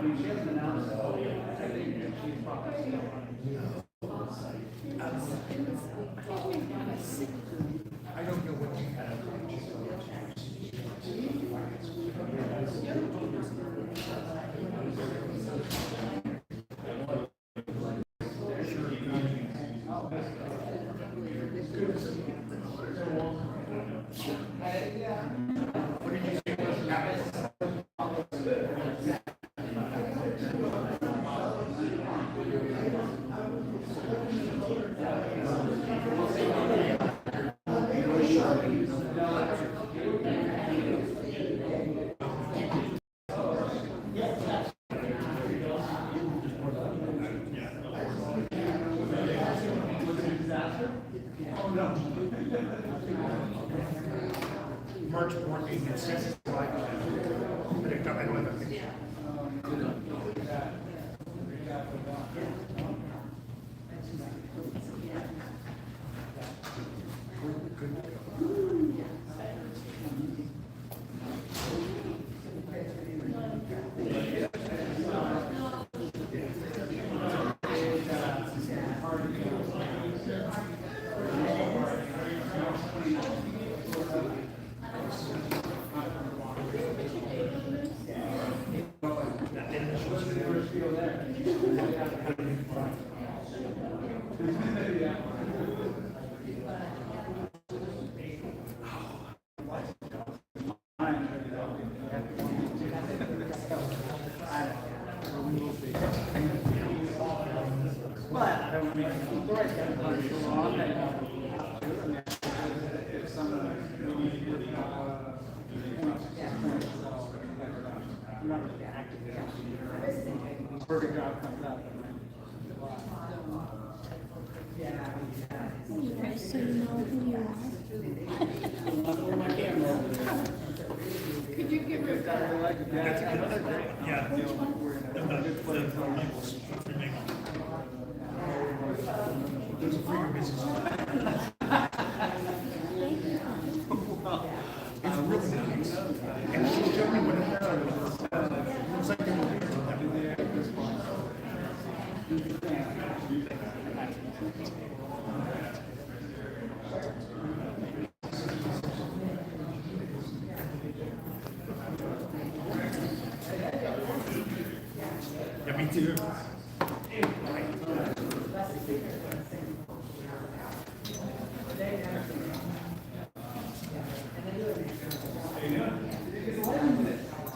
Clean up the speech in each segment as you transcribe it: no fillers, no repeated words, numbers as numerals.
mean, she hasn't announced, oh, yeah, I think she's probably still I don't know what you have. What did you say? March board meeting at 6 o'clock. But it got my weather thing. Perfect job comes out. So you know who you are. Could you give her a Yeah. There's a free business. It's really nice. And she showed me what it looks like. They were yeah, me too.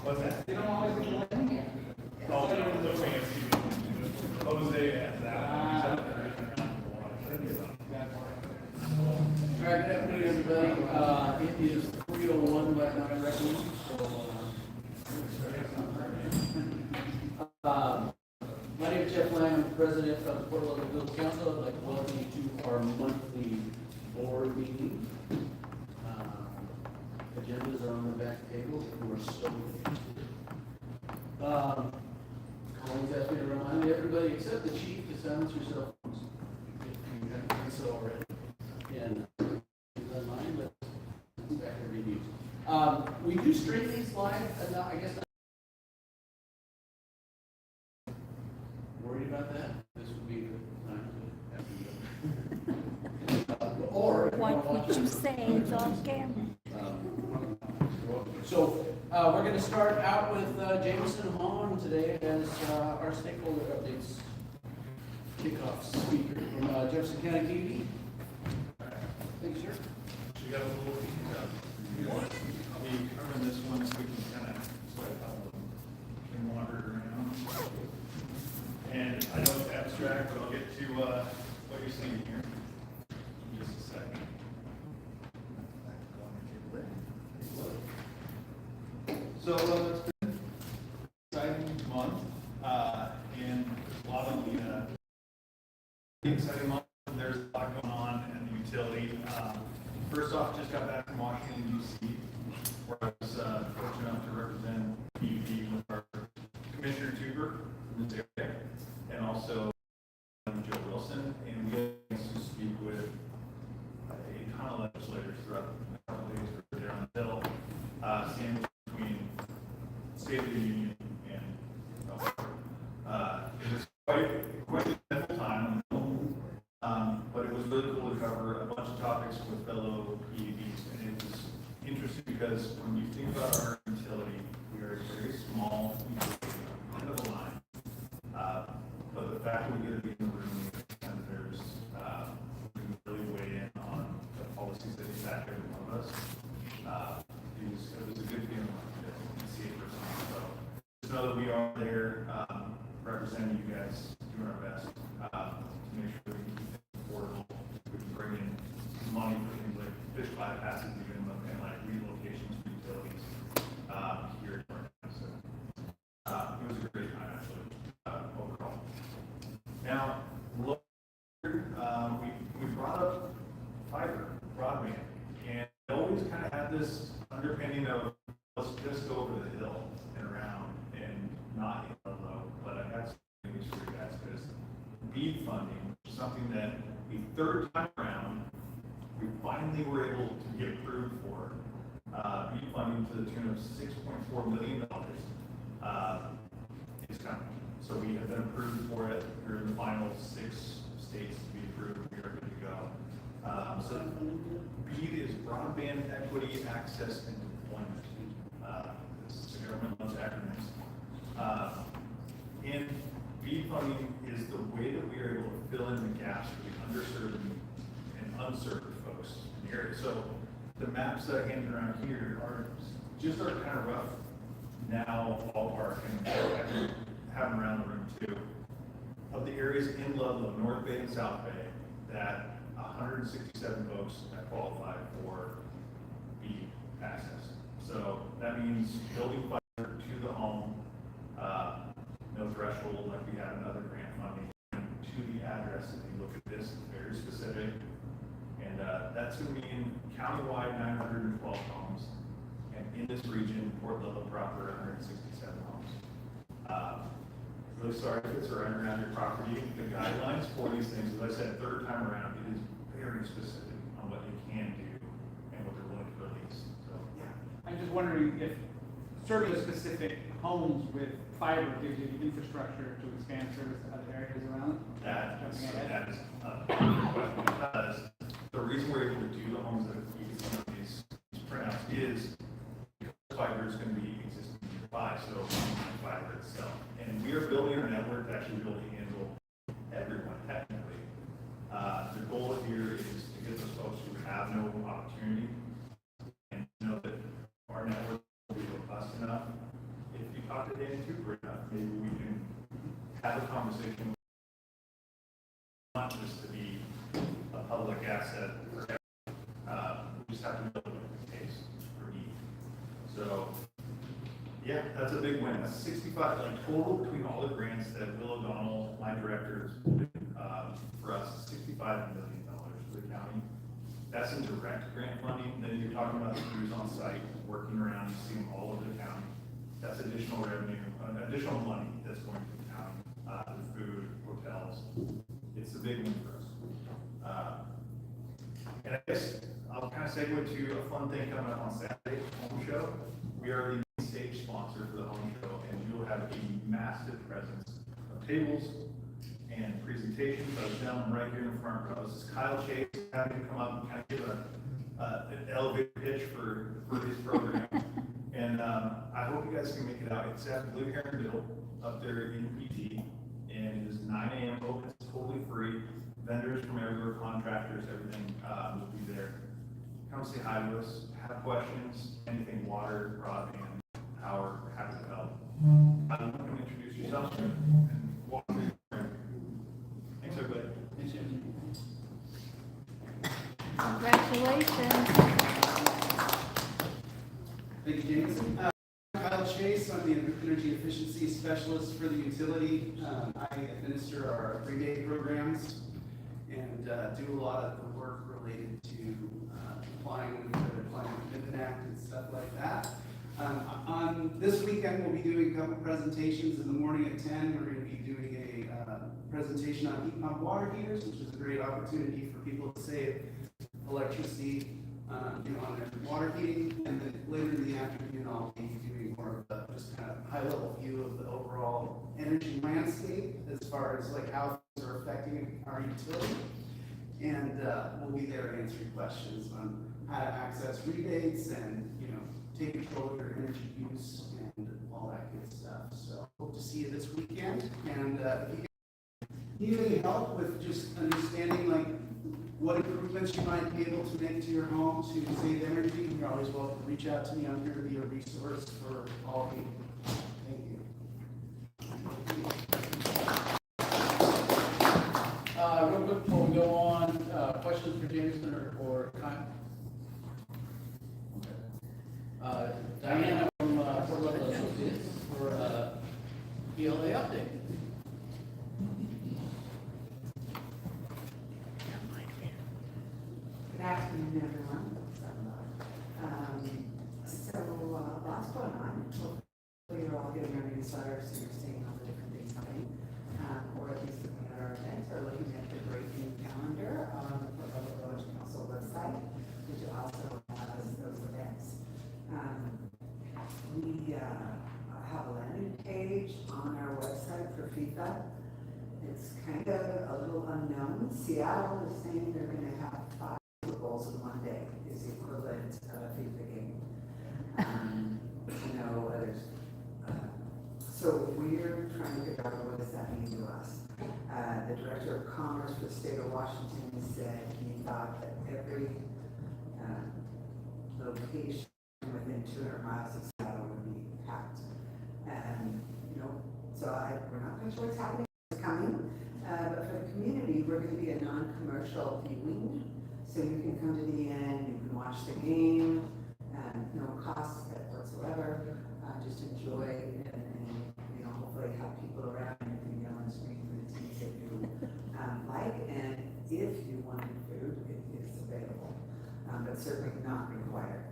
What's that? Jose has that. All right, good afternoon, everybody. It is 3:01 right now, I reckon. My name is Jeff Lang. I'm the president of the Ludlow Village Council. I'd like to welcome you to our monthly board meeting. Agendas are on the back table. We're so Collins asked me to remind everybody except the chief to silence your cell phones. You have done so already. And online, but back to reviews. We do stream these live, I guess. Worried about that? This would be the time to or What would you say? It's on camera. So we're going to start out with Jameson Hahn today as our stakeholder updates kickoff speaker from Jefferson County TV. Thank you, sir. She got a little I'll be covering this one so we can kind of sweat out and wander around. And I know it's abstract, but I'll get to what you're seeing here in just a second. So it's been an exciting month, and a lot of the exciting month. There's a lot going on in the utility. First off, just got back from Washington, D.C., where I was fortunate enough to represent PUD with our Commissioner Tuber from this area, and also Joe Wilson, and we had to speak with a ton of legislators throughout the couple days we were there on the Hill, sandwiched between State of the Union and interesting because when you think about our utility, we are a very small utility, end of the line. But the fact that we get to be in the room with senators, we can really weigh in on the policies that impact every one of us. It was a good feeling to see it firsthand. So just know that we are there representing you guys, doing our best to make sure we can keep it affordable. We can bring in money for things like fish bypasses, even and like relocations for utilities here. So it was a great time actually overall. Now, we brought up fiber broadband, and I always kind of had this underpinning of let's just go over the hill and around and not hit Ludlow. But I got some news for you guys because BEAD funding, which is something that the third time around we finally were able to get approved for. BEAD funding to the tune of $6.4 million is coming. So we have been approved for it. We're in the final 6 states to be approved. We are good to go. So BEAD is Broadband Equity Access and Deployment. The government loves acronyms. And BEAD funding is the way that we are able to fill in the gaps for the underserved and unserved folks in the area. So the maps that I handed around here are just our kind of rough now ballpark, and I have them around the room too, of the areas in Ludlow, North Bay and South Bay, that 167 folks have qualified for BEAD access. So that means building fiber to the home, no threshold like we have in other grant funding, to the address. If you look at this, it's very specific. And that's going to be in countywide 912 homes, and in this region, Port Ludlow proper, 167 homes. Really sorry if it's right around your property. The guidelines for these things, as I said, third time around, it is very specific on what you can do and what they're willing to release. So, yeah. I'm just wondering if serving specific homes with fiber gives you the infrastructure to expand service to other areas around. That is Jumping ahead. a question, because the reason we're able to do the homes that you can see on these printouts is fiber is going to be existing nearby, so fiber itself. And we are building our network to actually be able to handle everyone technically. The goal here is to get those folks who have no opportunity and know that our network will be robust enough. If you talk to Dan Cooper enough, maybe we can have a conversation, not just to be a public asset for everyone. We just have to build a case for need. So, yeah, that's a big win. That's 65, like total between all the grants that Will O'Donnell, my director, has for us, $65 million for the county. That's in direct grant funding. Then you're talking about the crews on site working around, you see them all over the county. That's additional revenue, additional money that's going to the county, the food, hotels. It's a big win for us. And I guess I'll kind of segue to a fun thing coming up on Saturday, home show. We are the main stage sponsor for the home show, and you'll have a massive presence of tables and presentations by the gentleman right here in the front row. This is Kyle Chase, having to come up and kind of give an elevator pitch for his program. And I hope you guys can make it out. It's at Blue Heron Middle up there in PT, and it is 9 a.m. open. It's totally free. Vendors from everywhere, contractors, everything will be there. Come say hi to us, have questions, anything water, broadband, power, we're happy to help. I'm going to introduce yourself and walk through. Thanks, everybody. Thanks, Jim. Congratulations. Thank you, Jameson. Kyle Chase, I'm the Energy Efficiency Specialist for the utility. I administer our 3-day programs and do a lot of the work related to applying with the Climate Commitment Act and stuff like that. On this weekend, we'll be doing a couple presentations. In the morning at 10, we're going to be doing a presentation on heat pump water heaters, which is a great opportunity for people to save electricity on their water heating. And then later in the afternoon, I'll be doing more of a just kind of high-level view of the overall energy landscape as far as like how things are affecting our utility. And we'll be there to answer questions on how to access rebates and if you need any help with just understanding like what improvements you might be able to make to your home to save energy, you're always welcome to reach out to me. I'm here to be a resource for all of you. Thank you. Real quick before we go on, questions for Jameson or Kyle? Diana from Fort Ludlow Associates for PLA update. Good afternoon, everyone. Lots going on. Hopefully you're all getting our newsletter, so you're seeing all the different things happening. Or at least looking at our events, or looking at the great new calendar on the Ludlow Village Council website, which also has those events. We have a landing page on our website for FIFA. It's kind of a little unknown. Seattle is saying they're going to have 5 Super Bowls in one day, is the equivalent of a FIFA game. So we're trying to figure out what does that mean to us. The Director of Commerce for the state of Washington said he thought that every location within 200 miles of Seattle would be packed. So we're not quite sure what's happening. It's coming. But for the community, we're going to be a non-commercial viewing. So you can come to the end, you can watch the game, no cost whatsoever. Just enjoy and hopefully have people around and you can go on screen for the teams that you like. And if you wanted food, it is available, but certainly not required.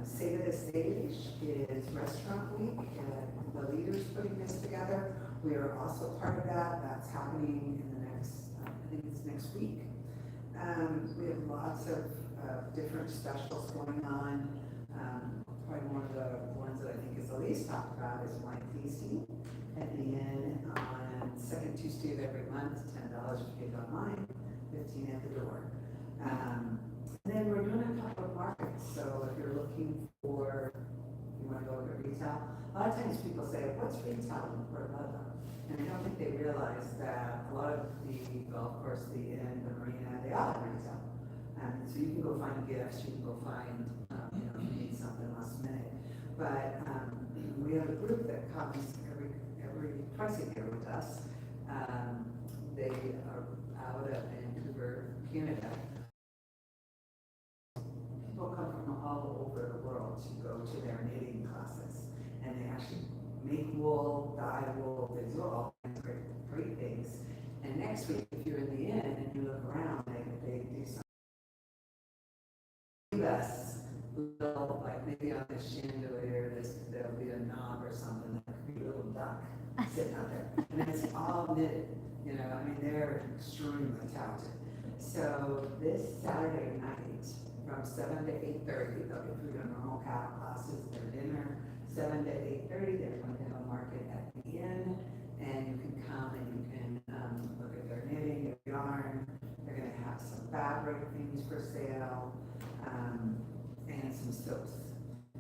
Save of the Stage is Restaurant Week, and the leaders putting this together. We are also part of that. That's happening in the next, I think it's next week. We have lots of different specials going on. Probably one of the ones that I think is the least talked about is wine tasting at the inn on second Tuesday of every month, $10 if you get online, $15 at the door. And then we're doing a couple of markets. So if you're looking for, you want to go to retail, a lot of times people say, what's retail in Fort Ludlow? And I don't think they realize that a lot of the golf course, the inn, the marina, they all have retail. So you can go find gifts, you can go find, if you need something last minute. But we have a group that comes twice a year with us. They are out of Vancouver, Canada. People come from all over the world to go to their knitting classes. And they actually make wool, dye wool, they do all kinds of great things. And next week, if you're in the inn and you look around, they do something. Us, like maybe on the chandelier, there'll be a knob or something, that could be a little duck sitting out there. And it's all knitted, they're extremely talented. So this Saturday night, from 7 to 8:30, they'll get through their normal classes, their dinner, 7 to 8:30, they're going to have a market at the inn, and you can come and you can look at their knitting, their yarn. They're going to have some fabric things for sale, and some soaps.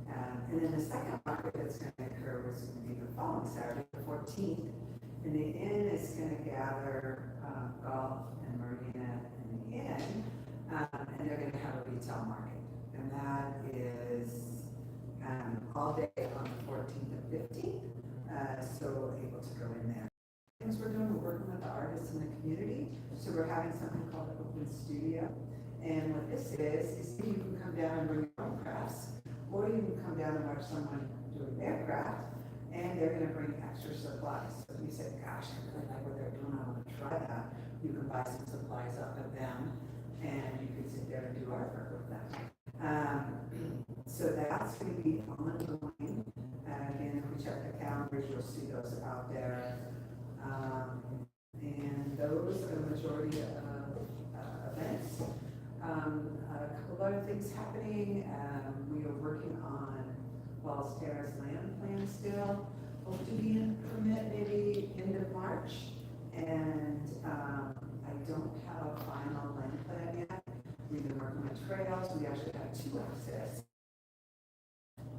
And then the second market that's going to occur is going to be the following Saturday, the 14th. And the inn is going to gather golf and marina in the inn, and they're going to have a retail market. And that is all day on the 14th and 15th, so able to go in there. Things we're doing, we're working with the artists in the community. So we're having something called the Open Studio. And what this is you can come down and bring your own crafts, or you can come down and watch someone doing their craft, and they're going to bring extra supplies. So if you say, gosh, I really like what they're doing, I want to try that, you can buy some supplies off of them, and you can sit there and do artwork with them. So that's going to be ongoing. Again, if we check the calendars, you'll see those out there. And those are the majority of events. A couple other things happening. We are working on Falls Terrace land plan still. Hope to be in permit maybe end of March. And I don't have a final land plan yet. We've been working on trails. We actually have 2 access.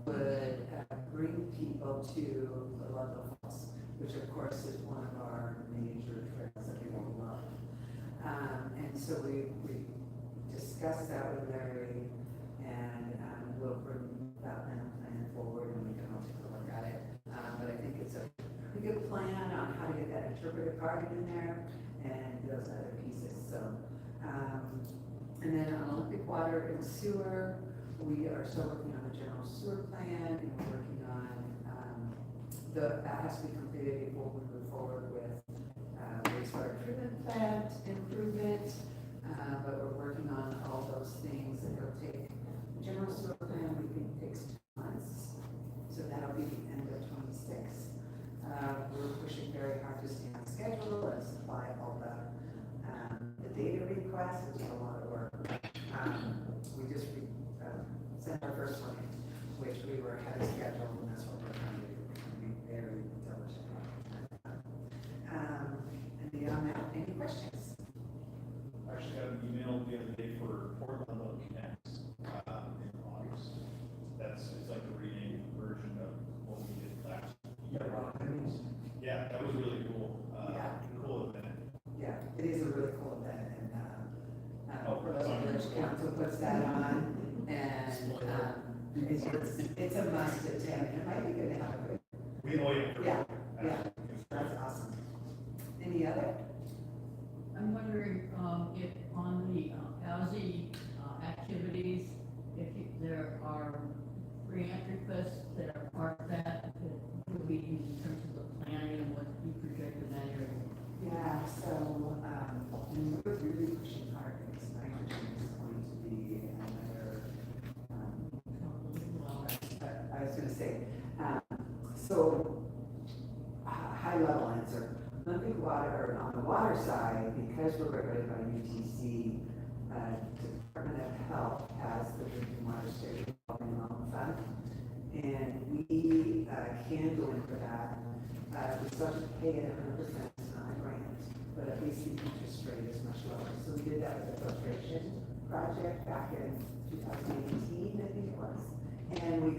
Would bring people to the Ludlow Falls. which of course is one of our major trails that we all love. And so we discussed that with Larry, and we'll bring that plan forward and we can all take a look at it. But I think it's a pretty good plan on how to get that interpretive garden in there and those other pieces. So, and then on Olympic water and sewer, we are still working on the general sewer plan, and we're working on, that has to be completed before we move forward with wastewater treatment plant improvement. But we're working on all those things, and it'll take, the general sewer plan, we think takes 2 months. So that'll be the end of 26. We're pushing very hard to stay on schedule and supply all the data requests, which is a lot of work. We just sent our first one in, which we were ahead of schedule, and that's what we're trying to do. We're trying to be very diligent. And beyond that, any questions? I actually got an email the other day for Ludlow Connect in August. It's like a reading version of what we did last year. Yeah, that was really cool. Cool event. Yeah, it is a really cool event, and Ludlow sorry. Village Council puts that on, and it's a must attend. It might be good to have a good. We know it. Yeah, that's awesome. Any other? I'm wondering, if on the, housing, activities, if there are grant requests that are part of that would be in terms of the planning and what you project in that area. Yeah, so, and we're really pushing hard because nitrogen is going to be another, I was gonna say, so, high level answer. Olympic water, on the water side, because we're regulated by UTC, Department of Health has the drinking water state revolving loan fund, and we can go in for that. We still have to pay it 100%, it's not a grant, but at least the interest rate is much lower. So we did that with the filtration project back in 2018, I think it was, and we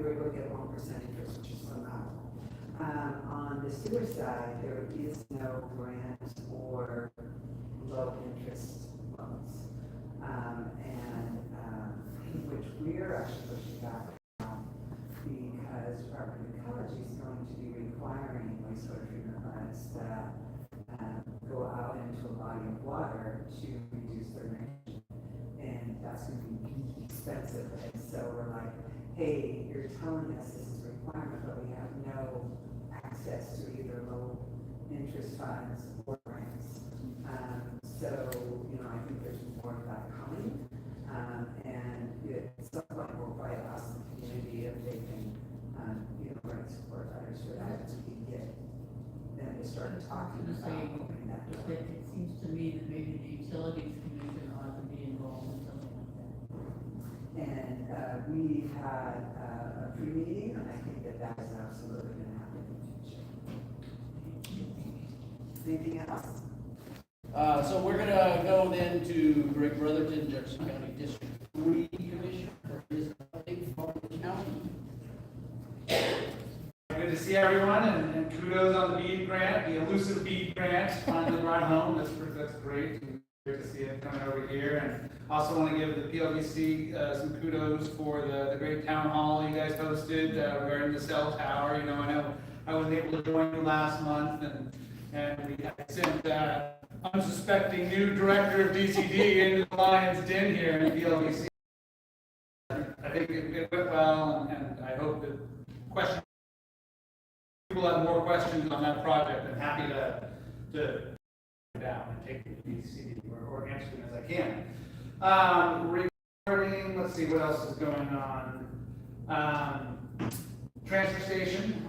were able to get 1% interest, which is phenomenal. On the sewer side, there is no grant or low interest loans. Which we're actually pushing back on because Department of Ecology is going to be requiring wastewater treatment plants that go out into a body of water to reduce their nitrogen. And that's going to be expensive. And so we're like, hey, you're telling us this is a requirement, but we have no access to either low interest funds or grants. So, I think there's more of that coming. And at some point we'll probably ask the community if they can, grant support letters for that, so we can get them to start talking about opening that door. It seems to me that maybe the utilities commission ought to be involved in something like that. And we had a pre-meeting, and I think that is absolutely going to happen in the future. Anything else? So we're gonna go then to Greg Brotherton, Jefferson County District 3 Commissioner for his update for the county. Good to see everyone, and kudos on the BEAD grant, the elusive BEAD grant, finally brought home. That's great. Great to see it coming over here. And also want to give the PLBC some kudos for the great town hall you guys hosted regarding the cell tower. I know I wasn't able to join you last month, and we had sent unsuspecting new director of DCD into the lion's den here in PLBC. I think it went well, and I hope that people have more questions on that project. I'm happy to down and take it to DCD or answer them as I can. Regarding, let's see what else is going on. Transfer station.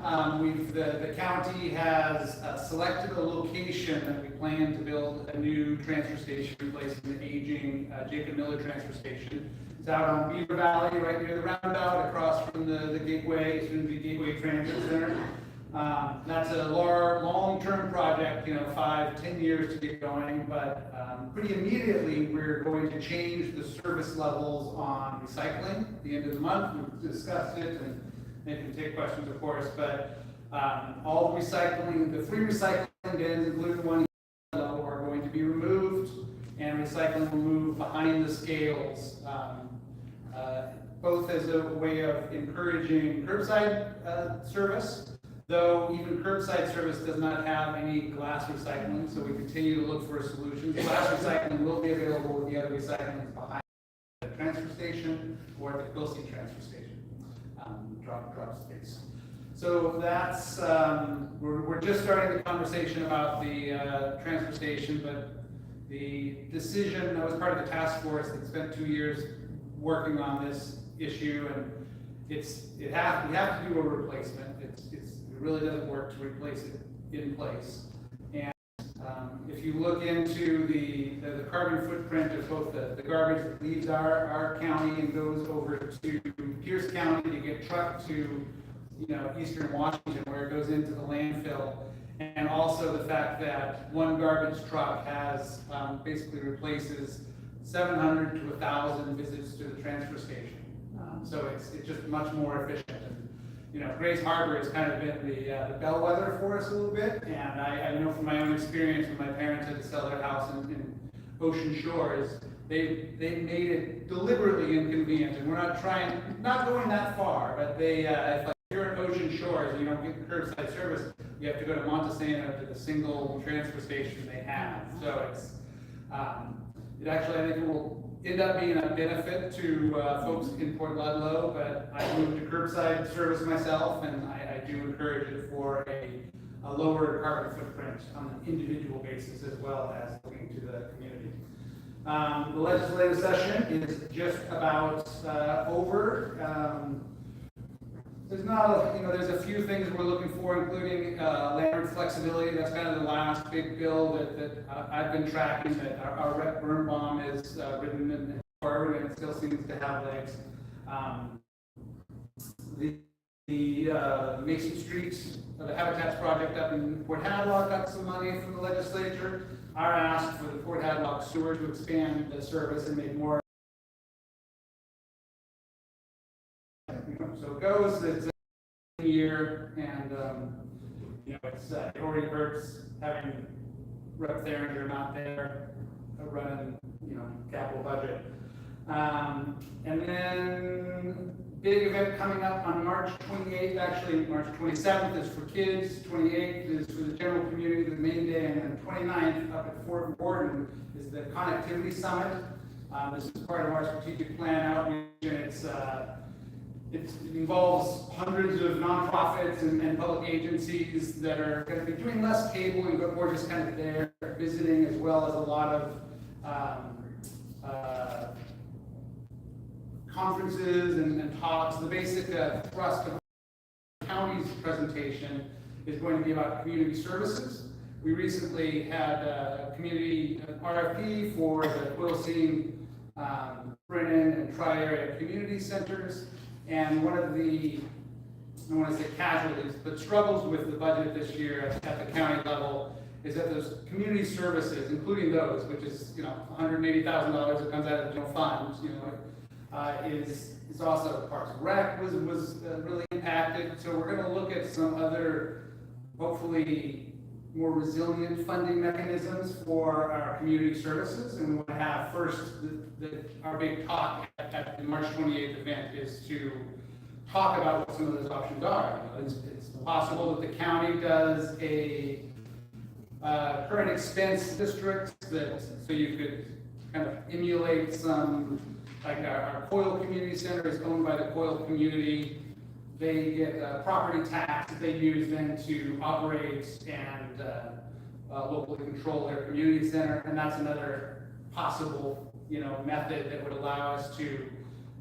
The county has selected a location that we plan to build a new transfer station replacing the aging Jacob Miller transfer station. It's out on Beaver Valley, right near the roundabout, across from the Gateway, soon to be Gateway Transit Center. That's a long-term project, 5-10 years to get going, but pretty immediately we're going to change the service levels on recycling at the end of the month. We've discussed it, and they can take questions, of course, but All recycling, the free recycling bins, including the one below, are going to be removed, and recycling will move behind the scales, both as a way of encouraging curbside service, though even curbside service does not have any glass recycling, so we continue to look for solutions. Glass recycling will be available with the other recycling behind the transfer station or the Quilcene transfer station, drop space. So that's, we're just starting the conversation about the transfer station, but the decision, I was part of the task force that spent 2 years working on this issue, and we have to do a replacement. It really doesn't work to replace it in place. And if you look into the carbon footprint of both the garbage that leaves our county and goes over to Pierce County to get trucked to eastern Washington, where it goes into the landfill, and also the fact that one garbage truck has basically replaces 700 to 1,000 visits to the transfer station. So it's just much more efficient. And, Grace Harbor has kind of been the bellwether for us a little bit, and I know from my own experience when my parents had to sell their house in Ocean Shores, they made it deliberately inconvenient, and we're not going that far, but if you're in Ocean Shores and you don't get the curbside service, you have to go to Montesano to the single transfer station they have. So it actually, I think it will end up being a benefit to folks in Port Ludlow, but I moved to curbside service myself, and I do encourage it for a lower carbon footprint on an individual basis as well as looking to the community. The legislative session is just about over. There's a few things we're looking for, including landlord flexibility. That's kind of the last big bill that I've been tracking, that our Rep. Birnbaum is written and forward, and it still seems to have legs. The Mason Street, the Habitats project up in Port Hadlock got some money from the legislature. Our ask for the Port Hadlock sewer to expand the service and make more. So it goes, it's a year, and it already hurts having Rep. Theringer not there, running, capital budget. And then big event coming up on March 28th, actually March 27th is for kids, 28th is for the general community, the main day, and then 29th up at Fort Gordon is the Connectivity Summit. This is part of our strategic plan outreach, and it involves hundreds of nonprofits and public agencies that are going to be doing less cabling, but more just kind of there visiting, as well as a lot of conferences and talks. The basic thrust of the county's presentation is going to be about community services. We recently had a community RFP for the Quilcene, Brennan, and Tri-Area Community Centers. And one of the, I want to say casualties, but struggles with the budget this year at the county level is that those community services, including those, which is $180,000 that comes out of general funds, is also Parks and Rec was really impacted. So we're going to look at some other, hopefully more resilient funding mechanisms for our community services, and we want to have first our big talk at the March 28th event is to talk about what some of those options are. It's possible that the county does a current expense district so you could kind of emulate some, like our Coyle Community Center is owned by the Coyle community. They get property tax that they use then to operate and locally control their community center, and that's another possible method that would allow us to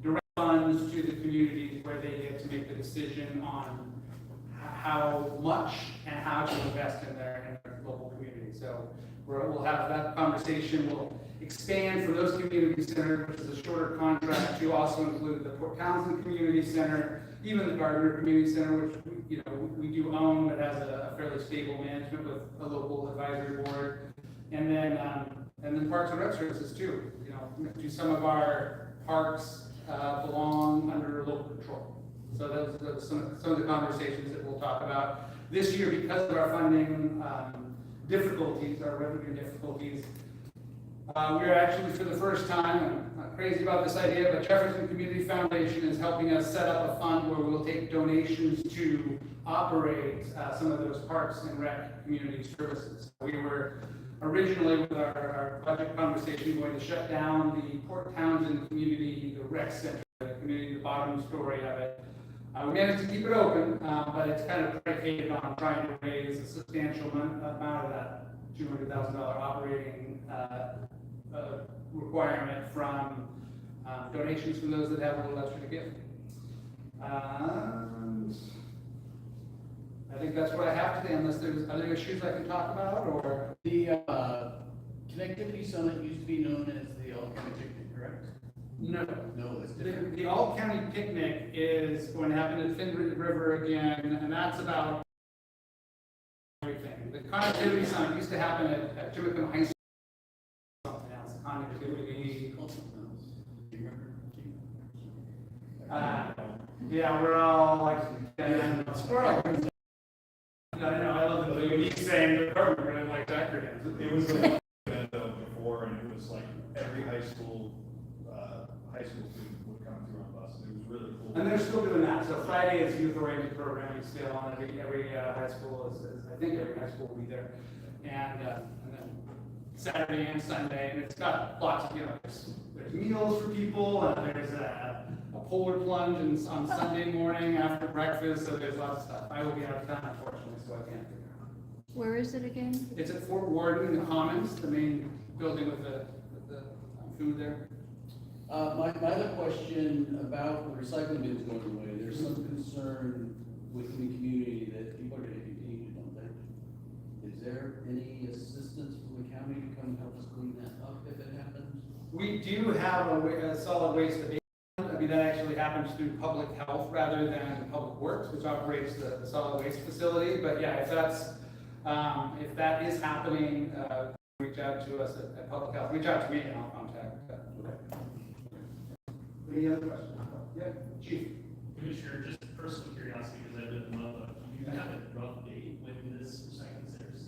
direct funds to the communities where they get to make the decision on how much and how to invest in their local community. So we'll have that conversation. We'll expand from those community centers, which is a shorter contract, to also include the Port Townsend Community Center, even the Gardner Community Center, which we do own, but has a fairly stable management with a local advisory board, and then Parks and Rec Services too. Do some of our parks belong under local control? So those are some of the conversations that we'll talk about. This year, because of our funding difficulties, our revenue difficulties, we are actually, for the first time, I'm not crazy about this idea, but Jefferson Community Foundation is helping us set up a fund where we'll take donations to operate some of those parks and rec community services. We were originally, with our budget conversation, going to shut down the Port Townsend community, the rec center, the community, the bottom story of it. We managed to keep it open, but it's kind of predicated on trying to raise a substantial amount of that $200,000 operating requirement from donations from those that have a little extra to give. And I think that's what I have today, unless there's other issues I can talk about, or The Connectivity Summit used to be known as the All County Picnic, correct? no. No, it's different. The All County Picnic is going to happen at Finn River again, and that's about everything. The Connectivity Summit used to happen at Jimicum High School. Something else, connectivity. Called something else. Do you remember? Yeah, we're all like, squirrel. I know, I love the unique saying, the program, really like acronyms. It was an event before, and it was like every high school student would come through on bus. It was really cool. And they're still doing that. So Friday is youth-oriented programming still, and every high school is, I think every high school will be there. And then Saturday and Sunday, and it's got lots of, there's meals for people, and there's a polar plunge on Sunday morning after breakfast, so there's lots of stuff. I will be out of town, unfortunately, so I can't figure out. Where is it again? It's at Fort Warden in the Commons, the main building with the food there. My other question about the recycling bins going away, there's some concern within the community that people are gonna continue to dump there. Is there any assistance from the county to come help us clean that up if it happens? We do have a solid waste abatement. I mean, that actually happens through public health rather than public works, which operates the solid waste facility. But yeah, if that is happening, reach out to us at public health. Reach out to me and I'll contact. Okay. Any other questions? Yeah, Chief. Commissioner, just personal curiosity, because I've been in love, do you have a rough date when this recycling center is?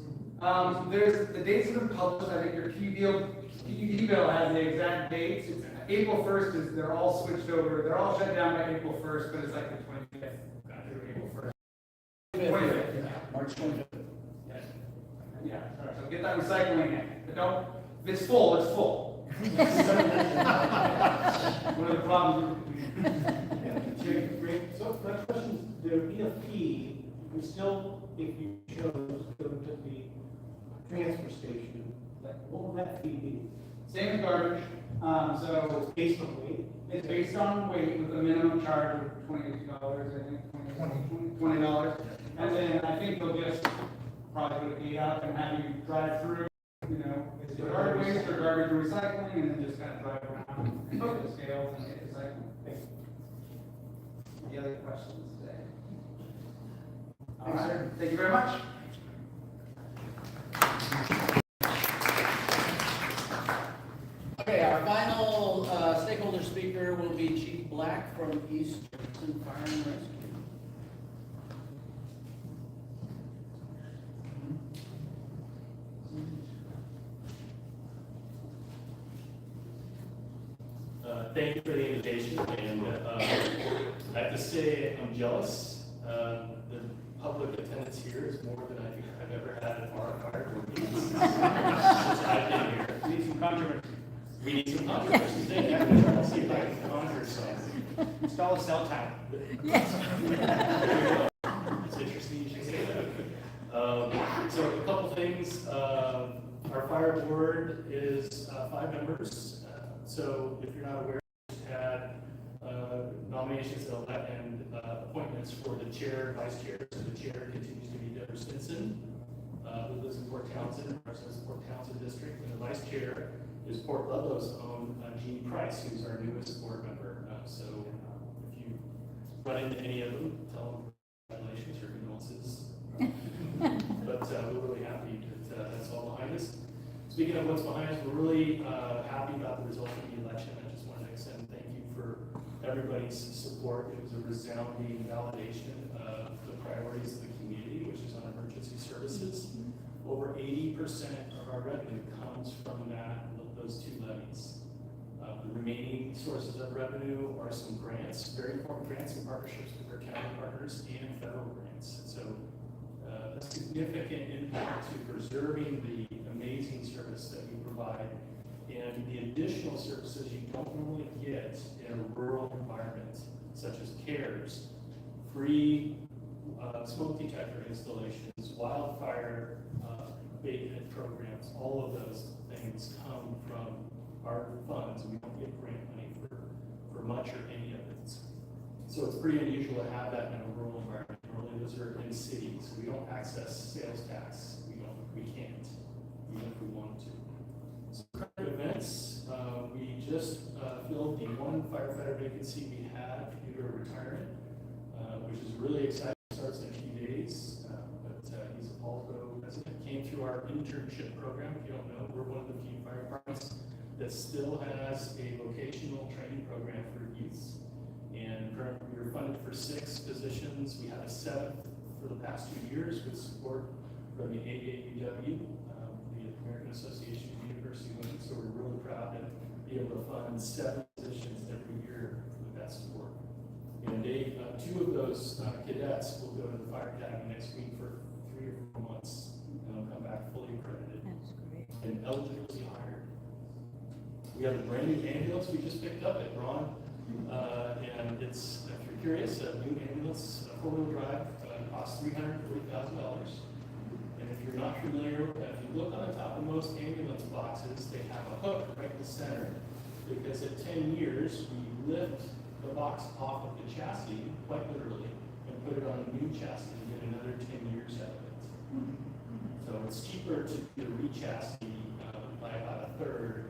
There's the dates have been published. I think your PUD bill has the exact dates. It's April 1st is they're all switched over. They're all shut down by April 1st, but it's like the 25th. Through April 1st. 25th, yeah. March 25th. Yeah. So get that recycling in. But don't. If it's full, it's full. One of the problems. Great. So my question is, there would be a fee, you can still, if you chose to go to the transfer station, like, what would that fee be? Same as garbage. So Based on weight? it's based on weight with a minimum charge of $22, I think, $20. And then I think they'll just probably put a gate up and have you drive through, is it garbage waste or garbage recycling, and then just kind of drive around and look at the scales and get recycling. Any other questions today? All right, thank you very much. Okay, our final stakeholder speaker will be Chief Black from East Jefferson Fire and Rescue. Thank you for the invitation, and I have to say I'm jealous. The public attendance here is more than I think I've ever had at our fire board meetings since I've been here. We need some controversy. We need some controversy. Thank you. I'm trying to see if I can conjure some. Install a cell tower. It's interesting you should say that. So a couple things. Our fire board is 5 members. So if you're not aware, we just had nominations and appointments for the chair, vice chair. So the chair continues to be Deborah Stinson, who lives in Port Townsend, represents the Port Townsend district. And the vice chair is Port Ludlow's own Jeannie Price, who's our newest board member. So if you run into any of them, tell them congratulations or condolences. But we're really happy that that's all behind us. Speaking of what's behind us, we're really happy about the result of the election. I just wanted to extend thank you for everybody's support. It was a resounding validation of the priorities of the community, which is on emergency services. Over 80% of our revenue comes from those two levies. The remaining sources of revenue are some grants, very important grants and partnerships with our county partners and federal grants. So a significant impact to preserving the amazing service that we provide and the additional services you don't normally get in a rural environment, such as CARES, free smoke detector installations, wildfire abatement programs. All of those things come from our funds. We don't get grant money for much or any of it. So it's pretty unusual to have that in a rural environment. Normally those are in cities. We don't access sales tax. We can't, even if we wanted to. So current events, we just filled the one firefighter vacancy we had due to retirement, which is really exciting. Starts in a few days, but he's a Paulsboro resident. Came through our internship program. If you don't know, we're one of the few fire departments that still has a vocational training program for youths. And currently we were funded for 6 positions. We had a 7th for the past 2 years with support from the AAUW, the American Association of University Women. So we're really proud to be able to fund 7 positions every year with that support. And 2 of those cadets will go to the fire academy next week for 3 or 4 months, and they'll come back fully accredited. That's great. And eligibly hired. We have a brand new ambulance we just picked up at Ron, and it's, if you're curious, a new ambulance, 4-wheel drive, costs $340,000. And if you're not familiar with that, if you look on the top of most ambulance boxes, they have a hook right in the center, because at 10 years, we lift the box off of the chassis, quite literally, and put it on a new chassis and get another 10 years out of it. So it's cheaper to do a re-chassis by about 1/3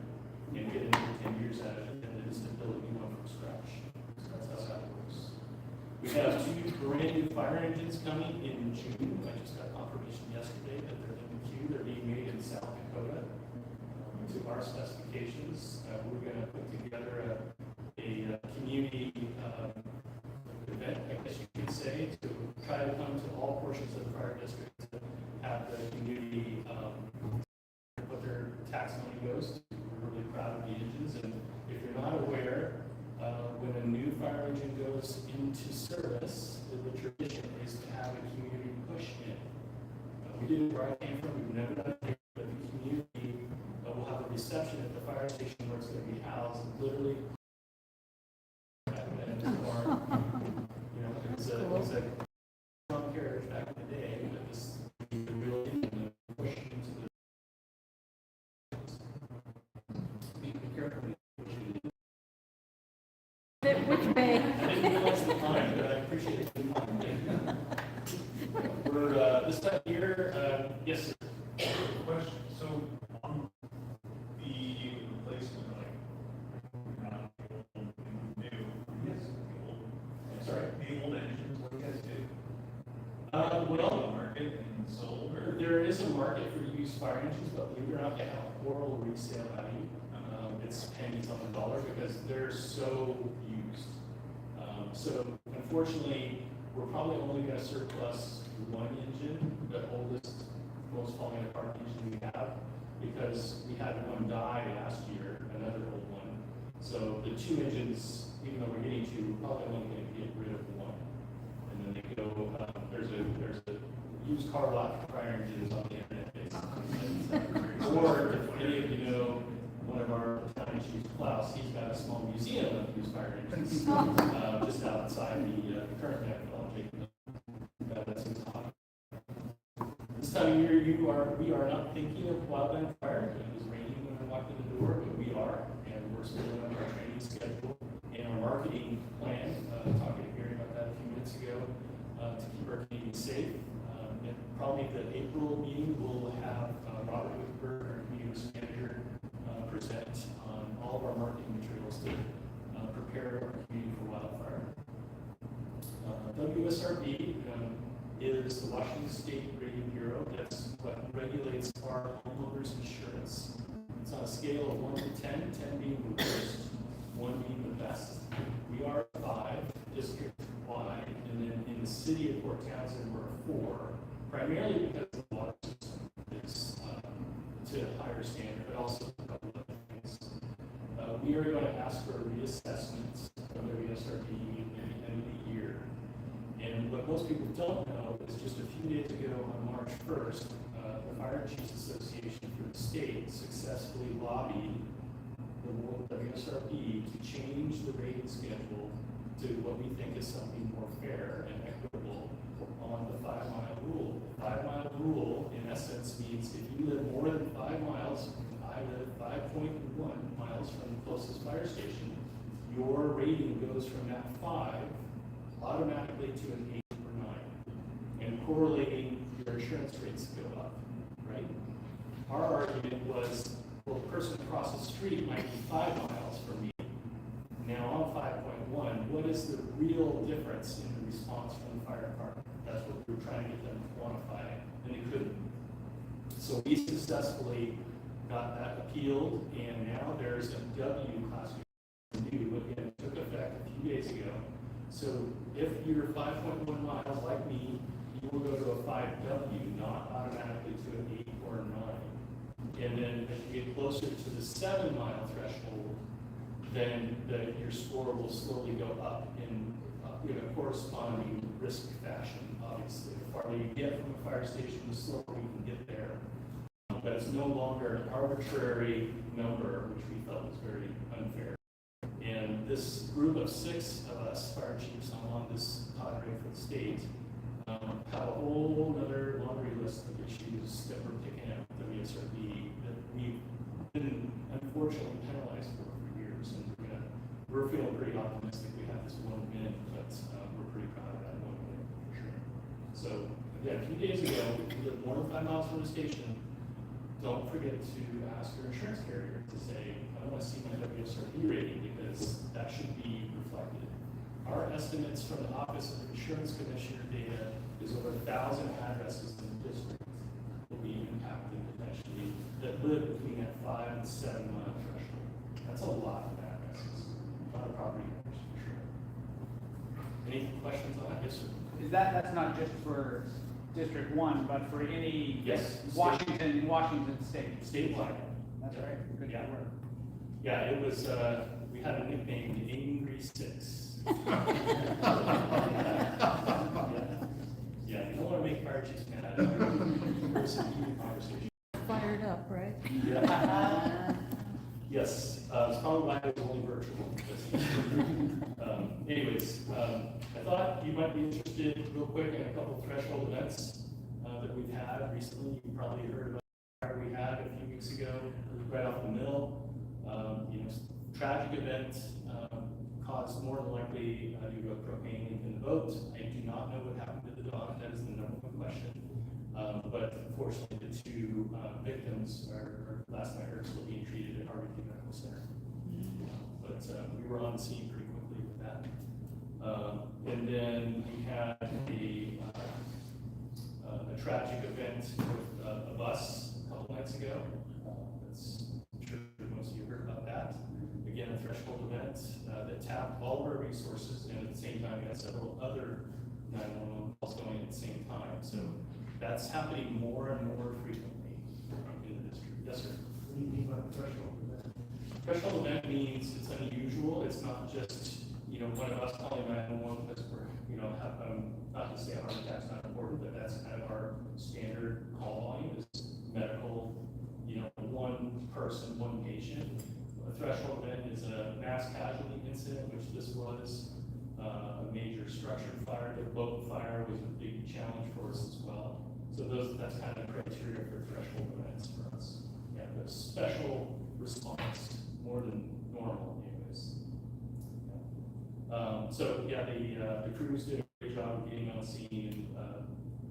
and get another 10 years out of it than it is to build a new one from scratch. So that's how that works. We have 2 brand new fire engines coming in June. I just got confirmation yesterday that they're in the queue. They're being made in South Dakota to our specifications. We're going to put together a community event, I guess you could say, to try to come to all portions of the fire district to have the community what their tax money goes to. We're really proud of the engines, and if you're not aware, when a new fire engine goes into service, the tradition is to have a community push in. We did it where I came from. We've never done it here, but the community will have a reception at the fire station where it's going to be housed, literally. It was a strong carriage back in the day, but this is really push into the. Be careful. Which way? I didn't realize the time, but I appreciate it. We're this time of year, yes, sir. Question, so on the replacement, like, new, yes, Sorry. the old engines, what do you guys do? Well, Market and sold, or? there is a market for used fire engines, but believe it or not, they have a horrible resale value. It's pennies on the dollar because they're so used. So unfortunately, we're probably only going to surplus 1 engine, the oldest, most falling apart engine we have, because we had one die last year, another old one. So the 2 engines, even though we're getting 2, we're probably only going to get rid of 1. And then they go, there's a used car lot for fire engines on the internet, basically. Or if any of you know, one of our battalion chiefs, Klaus, he's got a small museum of used fire engines just outside the current methodology. That's his hobby. This time of year, we are not thinking of wildland fire. It was raining when I walked in the door, but we are, and we're still on our training schedule and our marketing plan. Talking to Gary about that a few minutes ago to keep our community safe. And probably the April meeting will have Robert Whitberg, our community risk manager, present on all of our marketing materials to prepare our community for wildfire. WSRB is the Washington State Rating Bureau. That's what regulates our homeowners insurance. It's on a scale of 1 to 10, 10 being the worst, 1 being the best. We are 5 district-wide, and then in the city of Port Townsend, we're 4, primarily because the water system is to a higher standard, but also a couple of other things. We are going to ask for a reassessment from the WSRB at the end of the year. And what most people don't know is just a few days ago on March 1st, the Fire Chiefs Association for the state successfully lobbied the WSRB to change the rating schedule to what we think is something more fair and equitable on the 5-mile rule. The 5-mile rule, in essence, means if you live more than 5 miles, I live 5.1 miles from the closest fire station, your rating goes from that 5 automatically to an 8 or 9, and correlating your insurance rates go up, right? Our argument was, well, the person across the street might be 5 miles from me. Now I'm 5.1. What is the real difference in the response from the fire department? That's what we were trying to get them to quantify, and they couldn't. So we successfully got that appealed, and now there's a W classification new, again, took effect a few days ago. So if you're 5.1 miles like me, you will go to a 5W, not automatically to an 8 or a 9. And then as you get closer to the 7-mile threshold, then your score will slowly go up in a corresponding risk fashion, obviously. The farther you get from a fire station, the slower you can get there. But it's no longer an arbitrary number, which we felt was very unfair. And this group of 6 of us, fire chiefs, on this cadre for the state, have a whole other laundry list of issues that we're picking at WSRB that we've been unfortunately penalized for years. And we're feeling pretty optimistic we have this one win, but we're pretty proud of that one win for sure. So again, a few days ago, we lived more than 5 miles from the station. Don't forget to ask your insurance carrier to say, I want to see my WSRB rating, because that should be reflected. Our estimates from the Office of Insurance Commissioner data is over 1,000 addresses in the district will be impacted potentially that live between that 5 and 7 mile threshold. That's a lot of addresses, a lot of property owners for sure. Any questions on that? Yes, sir. Is that's not just for District 1, but for any Yes. Washington State? Statewide. That's right. Good Yeah. work. Yeah, it was, we had a nickname, the Angry 6. Yeah, you don't want to make fire chiefs mad. There's some heated conversation. Fired up, right? Yeah. Yes, it's probably why it was only virtual. Anyways, I thought you might be interested real quick in a couple of threshold events that we've had recently. You probably heard about the fire we had a few weeks ago right off the mill. Tragic event, caused more than likely due to a propane leak in the boat. I do not know what happened to the dog. That is the number one question. But unfortunately, the 2 victims are last night are still being treated at Harvard Medical Center. But we were on the scene pretty quickly with that. And then we had a tragic event with a bus a couple nights ago. I'm sure most of you heard about that. Again, a threshold event that tapped all of our resources, and at the same time, we had several other 911 calls going at the same time. So that's happening more and more frequently in the district. Yes, sir. What do you mean by threshold event? Threshold event means it's unusual. It's not just, one of us calling 911 because we're, not to say a heart attack's not important, but that's kind of our standard call volume is medical, one person, one patient. A threshold event is a mass casualty incident, which this was a major structure fire. The boat fire was a big challenge for us as well. So that's kind of criteria for threshold events for us. Yeah, the special response more than normal, anyways. The crews did a great job of getting on scene and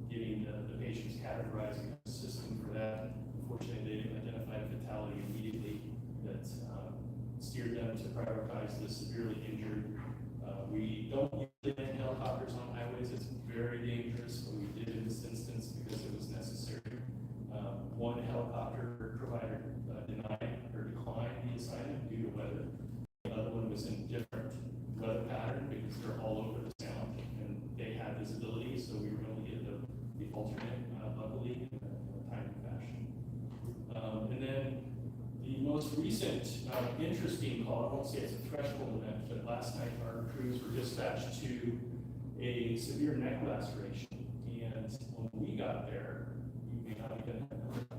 getting the patients categorized in the system for that. Unfortunately, they didn't identify a fatality immediately that steered them to prioritize the severely injured. We don't usually land helicopters on highways. It's very dangerous, but we did in this instance because it was necessary. One helicopter provider denied or declined the assignment due to weather. The other one was in different weather pattern because so we were able to get the alternate, luckily, in a timely fashion. And then the most recent interesting call, I won't say it's a threshold event, but last night our crews were dispatched to a severe neck laceration. And when we got there, you may not have been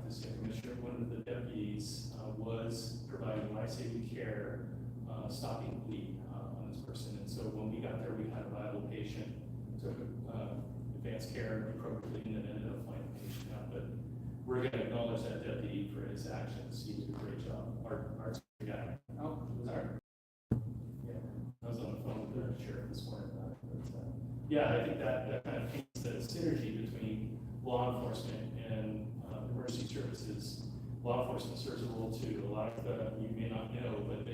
this yet, Commissioner, one of the deputies was providing life-saving care, stopping bleed on this person. And so when we got there, we had a vital patient, took advanced care appropriately, and then ended up finding the patient out. But we're going to acknowledge that deputy for his actions. He did a great job. Our guy. Oh, sorry. Yeah, I was on the phone with the sheriff this morning about it. But, yeah, I think that kind of paints the synergy between law enforcement and emergency services. Law enforcement serves a role too. A lot of you may not know, but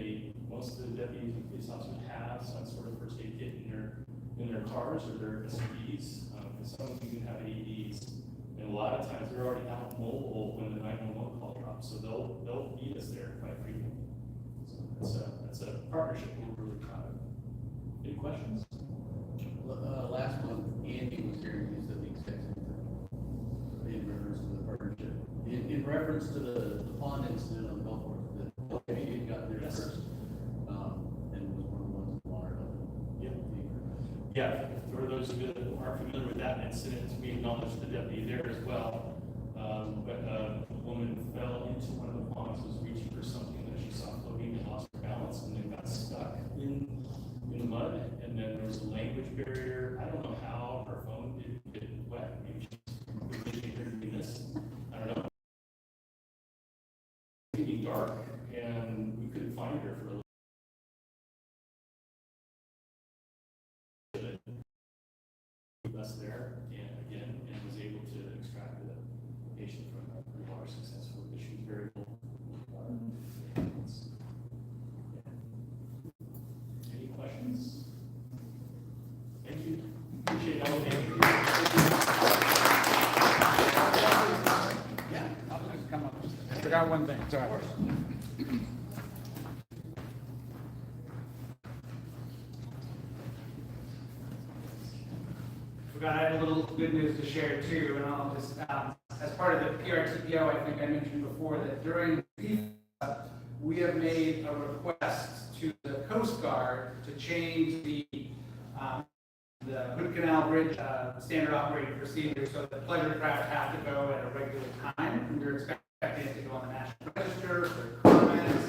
most of the deputies and police officers have some sort of first aid kit in their cars or their SUVs. And some of them even have AEDs. And a lot of times they're already out mobile when the 911 call drops, so they'll meet us there quite frequently. So that's a partnership we're really proud of. Any questions? Last month, Andy was here and he said the exact same thing in reference to the partnership. In reference to the pond incident on the golf course, that he had gotten there first, and was one of the ones who watered up. Yeah, for those of you that aren't familiar with that incident, we acknowledge the deputy there as well. But a woman fell into one of the ponds, was reaching for something that she saw floating and lost her balance and then got stuck in the mud. And then there was a language barrier. I don't know how her phone didn't get wet. Maybe she heard me this. I don't know. It was getting dark and we couldn't find her for a little. Us there and again and was able to extract the patient from the water successfully, but she was very cool. Any questions? Thank you. Appreciate all of you. Yeah, I'll just come up. I forgot one thing, sorry. I had a little good news to share too, and I'll just, as part of the PRTPO, I think I mentioned before that during we have made a request to the Coast Guard to change the Hood Canal Bridge standard operating procedure so that pleasure craft have to go at a regular time. We were expecting it to go on the National Register for comments,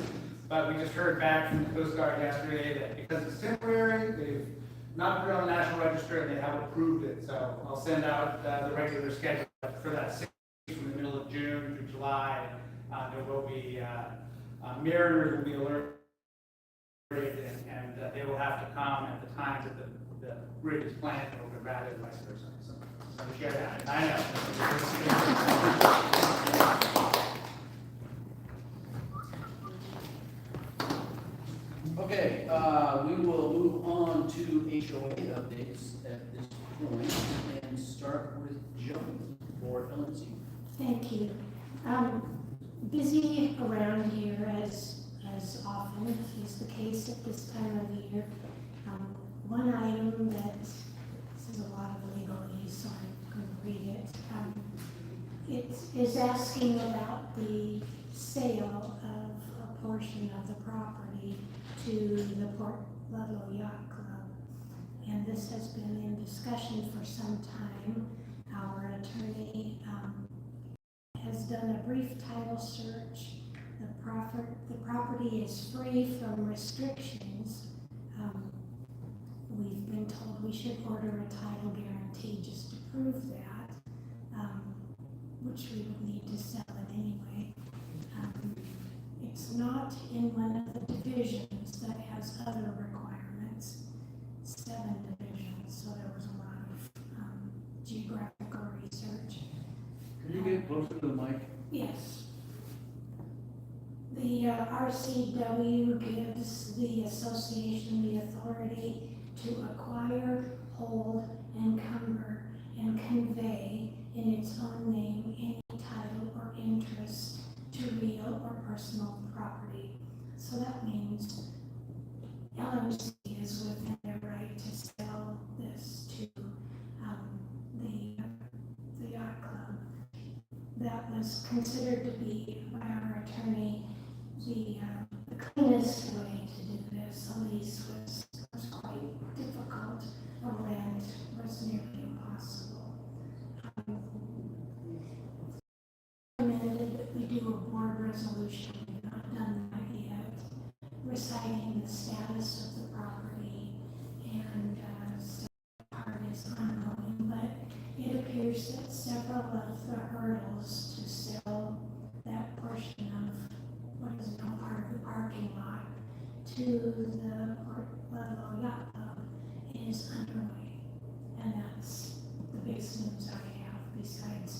but we just heard back from the Coast Guard yesterday that because it's temporary, they've not put it on the National Register, and they have approved it. So I'll send out the regular schedule for that 6 weeks from the middle of June through July. There will be mariners will be alerted, and they will have to come at the times that the bridge is planned to open rather than vice versa. So I'll share that. I know. Okay, we will move on to HOA updates at this point and start with Joan for LMC. Thank you. Busy around here as often is the case at this time of year. One item that, this is a lot of legalese, so I'm going to read it. It is asking about the sale of a portion of the property to the Port Ludlow Yacht Club. And this has been in discussion for some time. Our attorney has done a brief title search. The property is free from restrictions. We've been told we should order a title guarantee just to prove that, which we would need to sell it anyway. It's not in one of the divisions that has other requirements, 7 divisions, so there was a lot of geographical research. Can you get closer to the mic? Yes. The RCW gives the association the authority to acquire, hold, encumber, and convey in its own name any title or interest to real or personal property. So that means LMC is within their right to sell this to that was considered to be by our attorney the cleanest way to do this. The lease was quite difficult. The land was nearly impossible. Recommended that we do a board resolution. We've not done that yet, reciting the status of the property and part is ongoing, but it appears that several of the hurdles to sell that portion of what is now part of the parking lot to the Ludlow Yacht Club is underway. And that's the biggest news I have, besides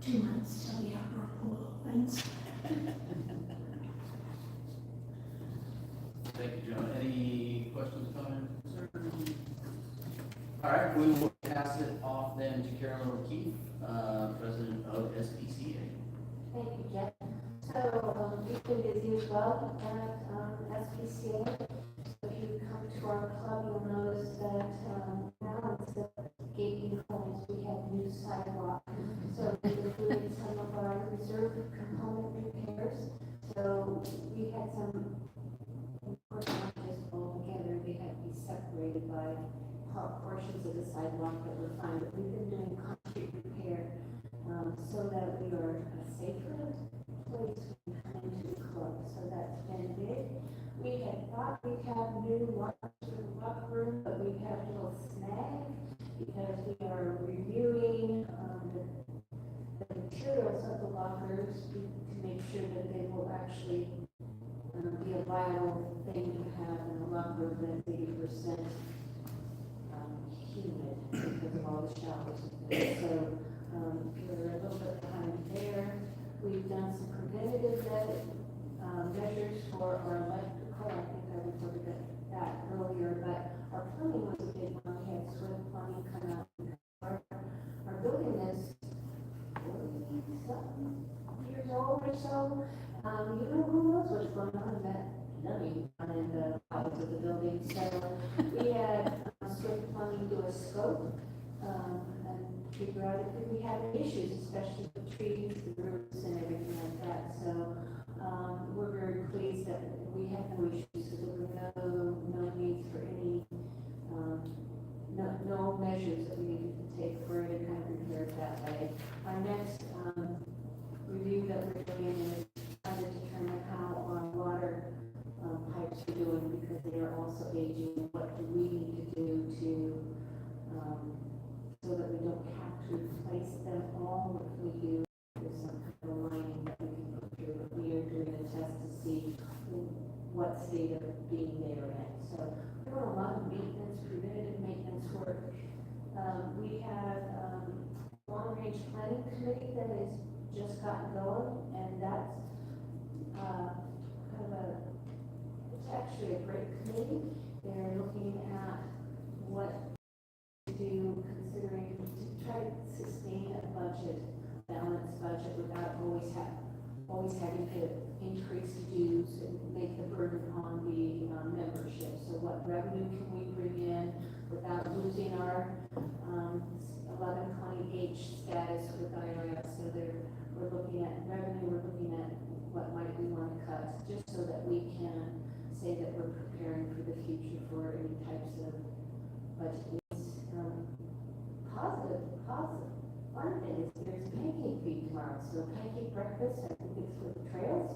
2 months till the outdoor pool opens. Thank you, John. Any questions, comments, concerns? All right, we will pass it off then to Carolyn O'Keefe, President of SPCA. Thank you, Jeff. So, we've been busy as well at SPCA. So if you come to our club, you'll notice that now instead of gaping holes, we have new sidewalk. So we've been doing some of our reserve component repairs. So we had some, of course, not just all together, they had to be separated by portions of the sidewalk that were fine. But we've been doing concrete repair so that we are a safer place when we come into the club. So that's been big. We had thought we'd have new lockers for the locker room, but we have a little snag because we are reviewing the materials of the lockers to make sure that they will actually be a viable thing to have in a locker room that's 80% humid because of all the showers. So we're a little bit behind there. We've done some preventative measures for our electrical. I think I reported that earlier, but our plumbing was a big one. We had swim plumbing come out. Our building is 40-something years old or so. You know, who knows what's going on in that numbing down in the bowels of the building. So we had swim plumbing do a scope and figure out if we had any issues, especially with trees, the roots, and everything like that. So we're very pleased that we have no issues, so there were no needs for any, no measures that we needed to take for any kind of repairs that way. Our next review that we're doing is trying to determine how our water pipes are doing because they are also aging. What do we need to do to so that we don't have to replace them all? What can we do? There's some kind of lining that we can put through. But we are doing a test to see what state of being they are in. So we're doing a lot of maintenance, preventative maintenance work. We have long-range planning committee that has just gotten going, and that's it's actually a great committee. They're looking at what to do, considering to try to sustain a budget, balanced budget, without always having to increase dues and make the burden on the membership. So what revenue can we bring in without losing our 1120H status with IRS? So we're looking at revenue, we're looking at what might we want to cut, just so that we can say that we're preparing for the future for any types of budget needs. Positive. One thing is there's pancake feed tomorrow, so pancake breakfast, I think it's for the trails.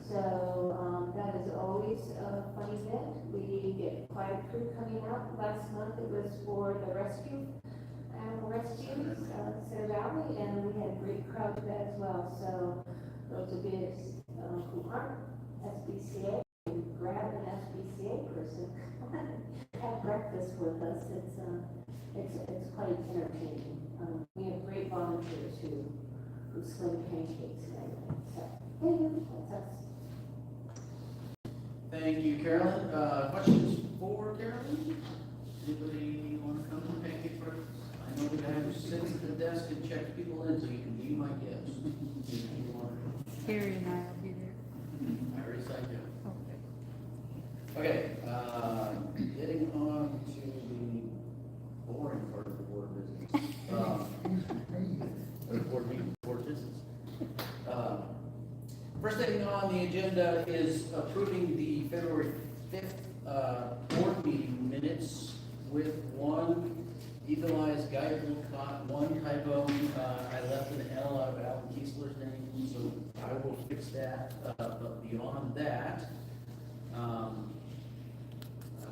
So that is always a fun event. We get quite a crew coming out. Last month it was for the animal rescues, Center Valley, and we had a great crowd for that as well. So those of you who aren't SBCA, grab an SBCA person, have breakfast with us. It's quite entertaining. We have great volunteers who sling pancakes and everything. So anyway, that's us. Thank you, Carolyn. Questions for Carolyn? Anybody want to come to pancake breakfast? I know the guy who sits at the desk and checks people in, so you can be my guest. Carrie and I will be there. I already signed you. Okay. Okay, getting on to the boring part of the board business. Or board meeting, board business. on the agenda is approving the February 5th board meeting minutes with one eagle-eyed guidable one typo. I left an L out of Alan Kiesler's name, so I will fix that. But beyond that, I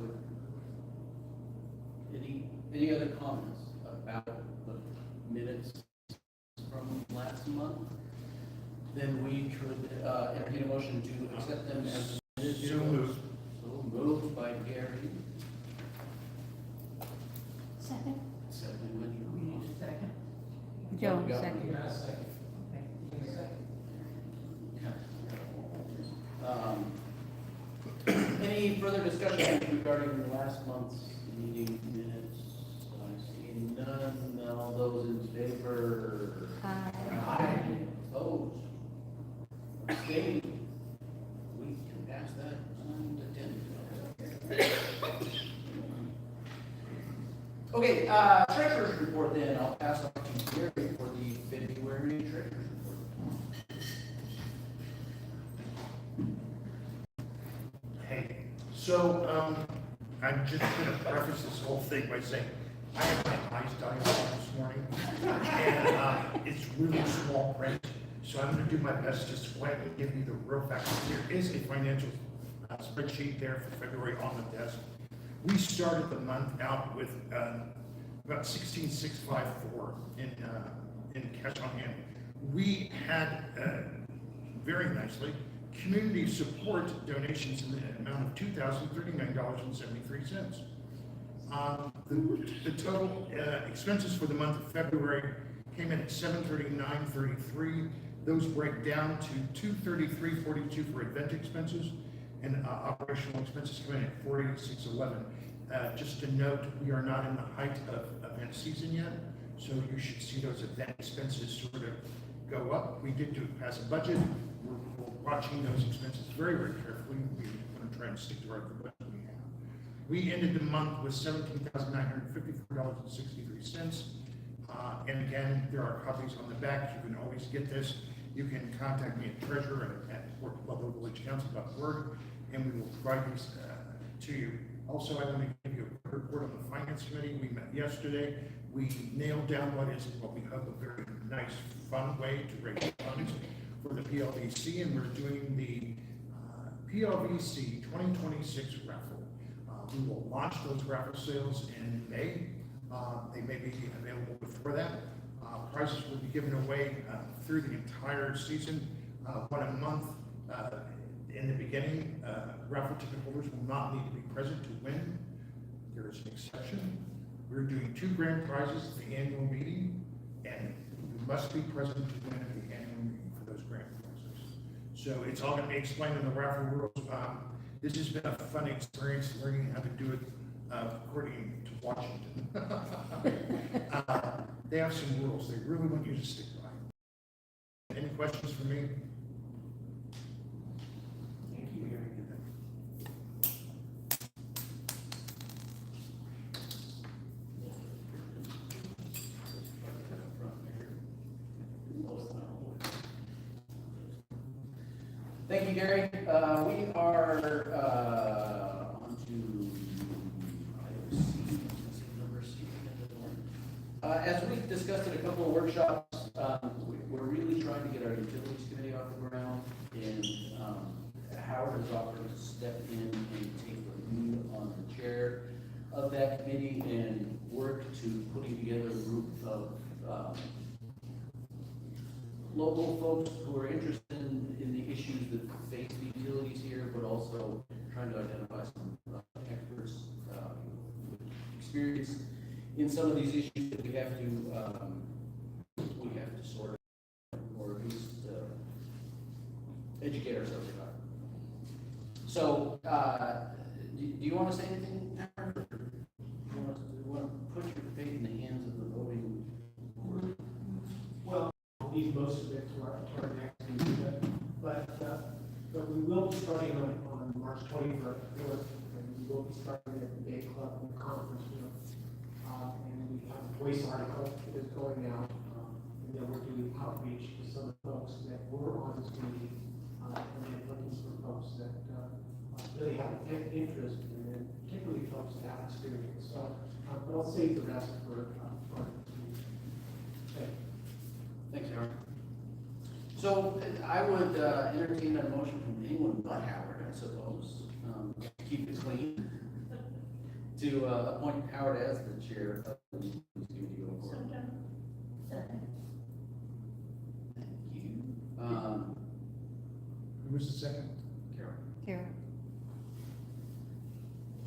would, any other comments about the minutes from last month? Then we could entertain a motion to accept them as submitted. So moved. So moved by Gary, Second? seconded by We need a second. Joe, Yeah. second. Any further discussion regarding last month's meeting minutes? I see none. All those in favor? Aye. Opposed? Abstained? We can pass that on to 10. Okay, treasurer's report then. I'll pass on to Gary for the February treasurer's report. Hey, so, I'm just gonna preface this whole thing by saying, I had my eyes dilated this morning, and, it's really small print, so I'm gonna do my best to slightly give you the real facts. There is a financial spreadsheet there for February on the desk. We started the month out with, about 16,654 in cash on hand. We had, very nicely, community support donations in the amount of $2,039.73. The total expenses for the month of February came in at $739.33. Those break down to $233.42 for event expenses, and operational expenses come in at $46.11. Just to note, we are not in the height of event season yet, so you should see those event expenses sort of go up. We did pass a budget. We're watching those expenses very, very carefully. We're going to try and stick to our budget we have. We ended the month with $17,954.63. And again, there are copies on the back. You can always get this. You can contact me at treasurer at Ludlow Village Council.org, and we will provide these to you. Also, I want to give you a report on the Finance Committee. We met yesterday. We nailed down what we hope a very nice, fun way to raise funds for the PLVC, and we're doing the PLVC 2026 raffle. We will launch those raffle sales in May. They may be available before that. Prizes will be given away through the entire season, 1 a month. In the beginning, raffle ticket holders will not need to be present to win. There is an exception. We're doing 2 grand prizes at the annual meeting, and you must be present to win at the annual meeting for those grand prizes. So it's all going to be explained in the raffle rules. This has been a fun experience learning how to do it according to Washington. They have some rules they really want you to stick by. Any questions for me? Thank you, Gary. Thank you, Gary. We are on to item C, number C. As we discussed at a couple of workshops, we're really trying to get our utilities committee off the ground, and Howard has offered to step in and take the lead on the chair of that committee and work to putting together a group of local folks who are interested in the issues that face the utilities here, but also trying to identify some experts with experience in some of these issues that we have to sort of, or at least educate ourselves about. So, do you want to say anything, Howard? Or do you want to put your faith in the hands of the voting board? Well, I'll leave most of it to our next meeting, but we will be starting on March 21st, and we will be starting at the Day Club in the conference room. And we have a voice article that is going out, and then we're doing outreach to some of the folks that were on this committee and they're looking for folks that, really have an interest in it, particularly folks that have experience. So, but I'll save the rest for. Okay. Thanks, Aaron. So I would entertain a motion from anyone but Howard, I suppose, to keep it clean, to appoint Howard as the chair of the committee going forward. Second. Thank you. Who was the second? Carol. Kara.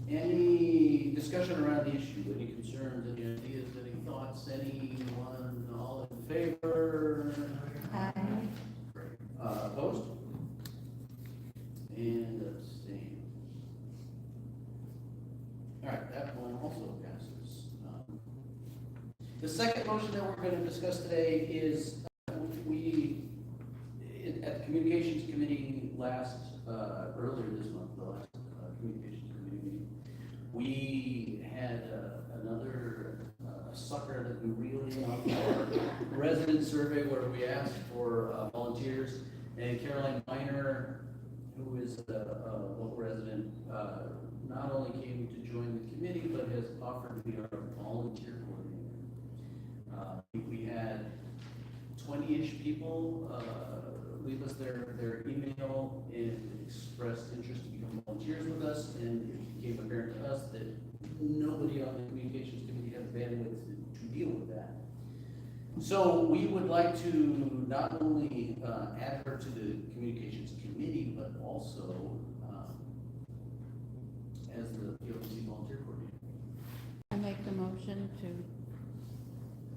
Any discussion around the issue? Any concerns, any ideas, any thoughts, anyone, all in favor? Aye. Great. Opposed? And abstain. All right, that one also passes. The second motion that we're going to discuss today is, at the Communications Committee earlier this month, the last Communications Committee meeting, we had another sucker that we reeled in on our resident survey where we asked for volunteers, and Caroline Miner, who is a local resident, not only came to join the committee, but has offered to be our volunteer coordinator. We had 20-ish people leave us their email and expressed interest to become volunteers with us, and it became apparent to us that nobody on the communications committee had the bandwidth to deal with that. So we would like to not only add her to the communications committee, but also as the POC volunteer coordinator. I make the motion to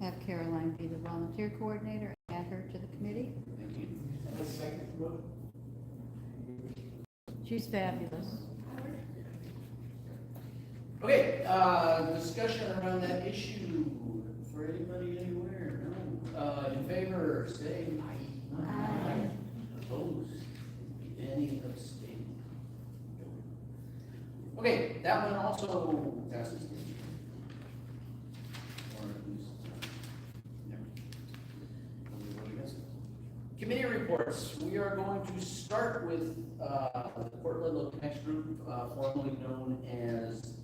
have Caroline be the volunteer coordinator, add her to the committee. Thank you. And the second one? She's fabulous. Okay, discussion around that issue for anybody anywhere? No. In favor, say aye. Aye. Opposed? Any abstaining? Okay, that one also passes. Or at least, never. Nobody voted against it. Committee reports. We are going to start with the Port Ludlow Connect Group, formerly known as the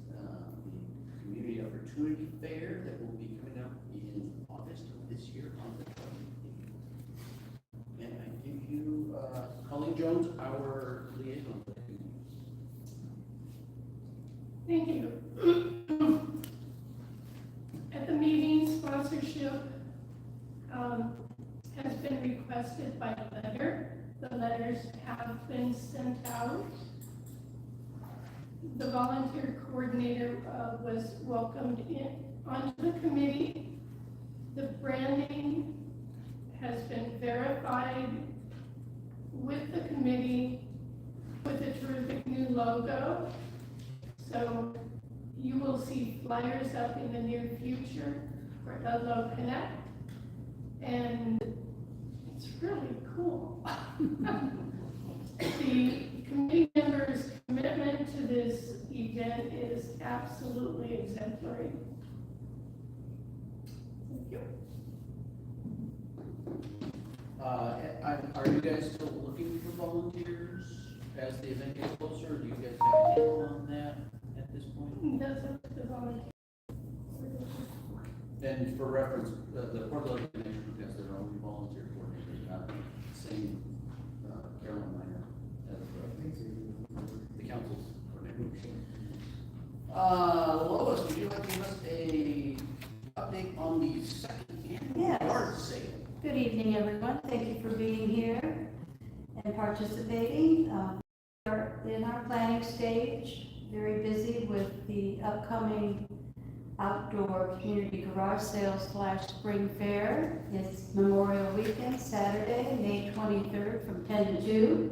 Community Opportunity Fair, that will be coming up in August of this year on the 28th. And I give you Colleen Jones, our liaison. Thank you. At the meeting, sponsorship has been requested by letter. The letters have been sent out. The volunteer coordinator was welcomed onto the committee. The branding has been verified with the committee with a terrific new logo. So you will see flyers up in the near future for Ludlow Connect. And it's really cool. The committee members' commitment to this event is absolutely exemplary. Thank you. Are you guys still looking for volunteers as the event gets closer, or do you guys have a handle on that at this point? That's up to the volunteer. And for reference, the Port Ludlow Connection Group has their own volunteer coordinators, not the same Carolyn Miner as the council's coordinator. Lois, would you like to give us a update on the second Yes. yard sale? Good evening, everyone. Thank you for being here and participating. We are in our planning stage, very busy with the upcoming outdoor community garage sales / spring fair. It's Memorial Weekend, Saturday, May 23rd from 10 to 2.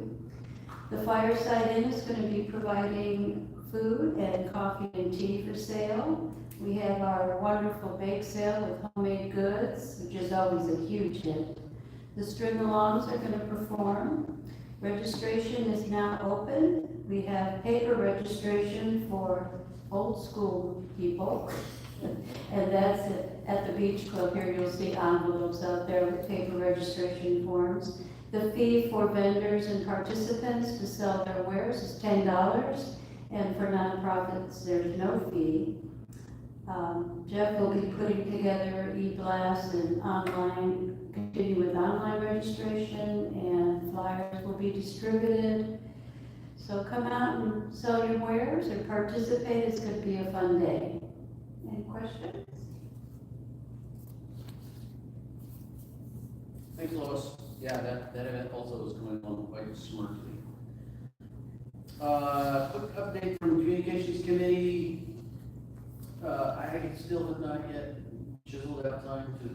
The Fireside Inn is going to be providing food and coffee and tea for sale. We have our wonderful bake sale with homemade goods, which is always a huge hit. The string-alongs are going to perform. Registration is now open. We have paper registration for old school people. And that's at the beach club here. You'll see envelopes out there with paper registration forms. The fee for vendors and participants to sell their wares is $10, and for nonprofits, there's no fee. Jeff will be putting together e-blasts and continue with online registration, and flyers will be distributed. So come out and sell your wares or participate. It's going to be a fun day. Any questions? Thanks, Lois. Yeah, that event also is going along quite smartly. Quick update from Communications Committee. I still have not yet chiseled out time to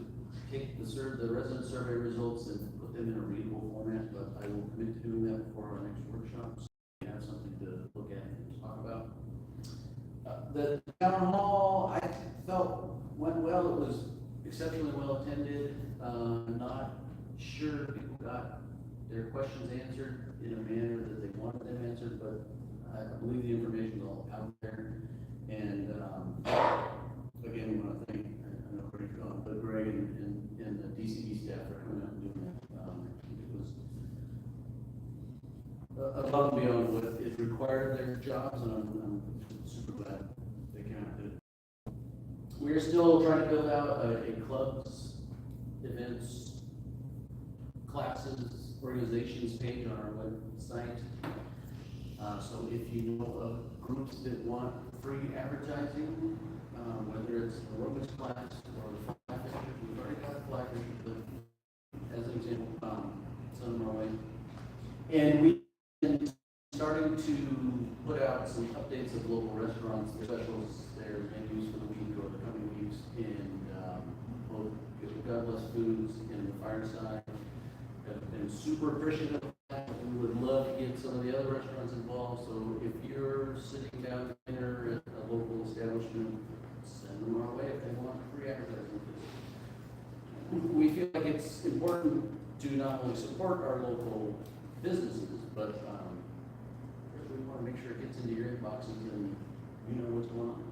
take the resident survey results and put them in a readable format, but I will commit to doing that before our next workshop, so we have something to look at and talk about. The town hall, I felt went well. It was exceptionally well attended. Not sure people got their questions answered in a manner that they wanted them answered, but I believe the information is all out there. And again, we want to thank, I know Greg's gone, but Greg and the DCD staff for coming out and doing that. It was above and beyond what is required of their jobs, and I'm super glad they came out and did it. We are still trying to build out a clubs, events, classes, organizations page on our website. So if you know of groups that want free advertising, whether it's a aerobics class or the fly fishers, we've already got a fly fisher, but as an example, send them our way. And we've been starting to put out some updates of local restaurants, their specials, their menus for the week or the coming weeks, and both God Bless Foods and the Fireside have been super appreciative of that. We would love to get some of the other restaurants involved, so if you're sitting down dinner at a local establishment, send them our way if they want free advertising. We feel like it's important to not only support our local businesses, but we want to make sure it gets into your inboxes and you know what's going on.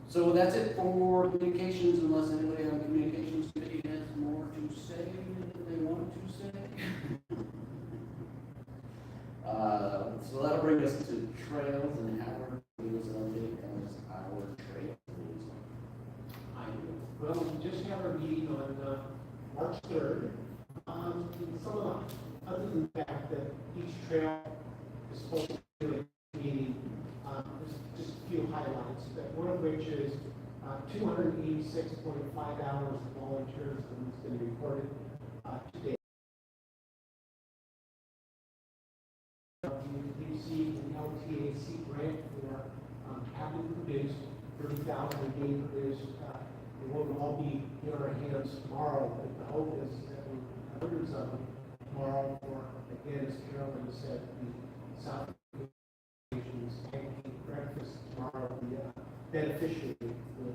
So that's it for communications, unless anybody on the communications committee has more to say that they want to say. So that'll bring us to trails, and Howard gives us an update as our trails. Well, we just had our meeting on March 3rd. Some of the, other than the fact that each trail is supposed to be a meeting, just a few highlights, that one of which is 286.5 hours of volunteers has been reported today. We received an LTAC grant for having produced 30,000 being produced. It won't all be in our hands tomorrow, but the hope is that we have hundreds of them tomorrow for, again, as Carolyn said, the South Asians pancake breakfast tomorrow, the beneficiary for the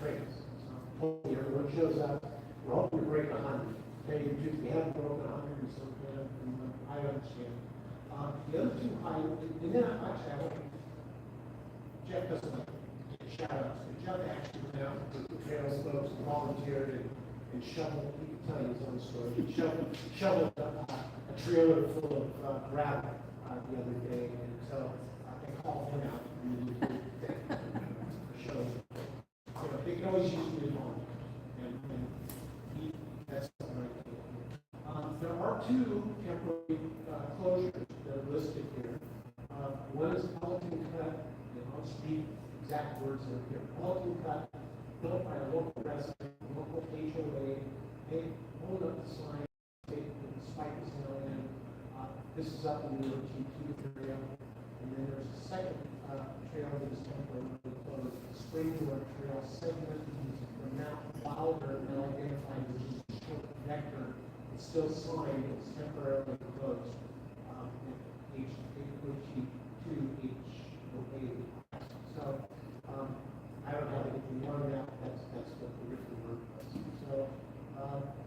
trails. So hopefully everyone shows up. We're hoping to break 100. Okay, we haven't broken 100 or something, and I understand. The other two highlights, and then actually I want Jeff doesn't like to shout outs, but Jeff actually went out with the trails folks and volunteered and shoveled, he can tell you his own story, he shoveled a trailer full of gravel the other day, and so they called him out for show. You know, they can always use new volunteers, and that's something right there. There are two temporary closures that are listed here. One is Pelleton Cut, and I'll just read exact words that are here. Pelleton Cut, built by a local resident, a local HOA. They hold up the sign, the spike is now in. This is up in the OT2 area. And then there's a second trail that is temporarily closed, the Springwood Trail segment from Mount Wilder, now identified as a short vector. It's still signed, it's temporarily closed. OT2 HOA. So I don't have anything more than that. That's what the written word was. So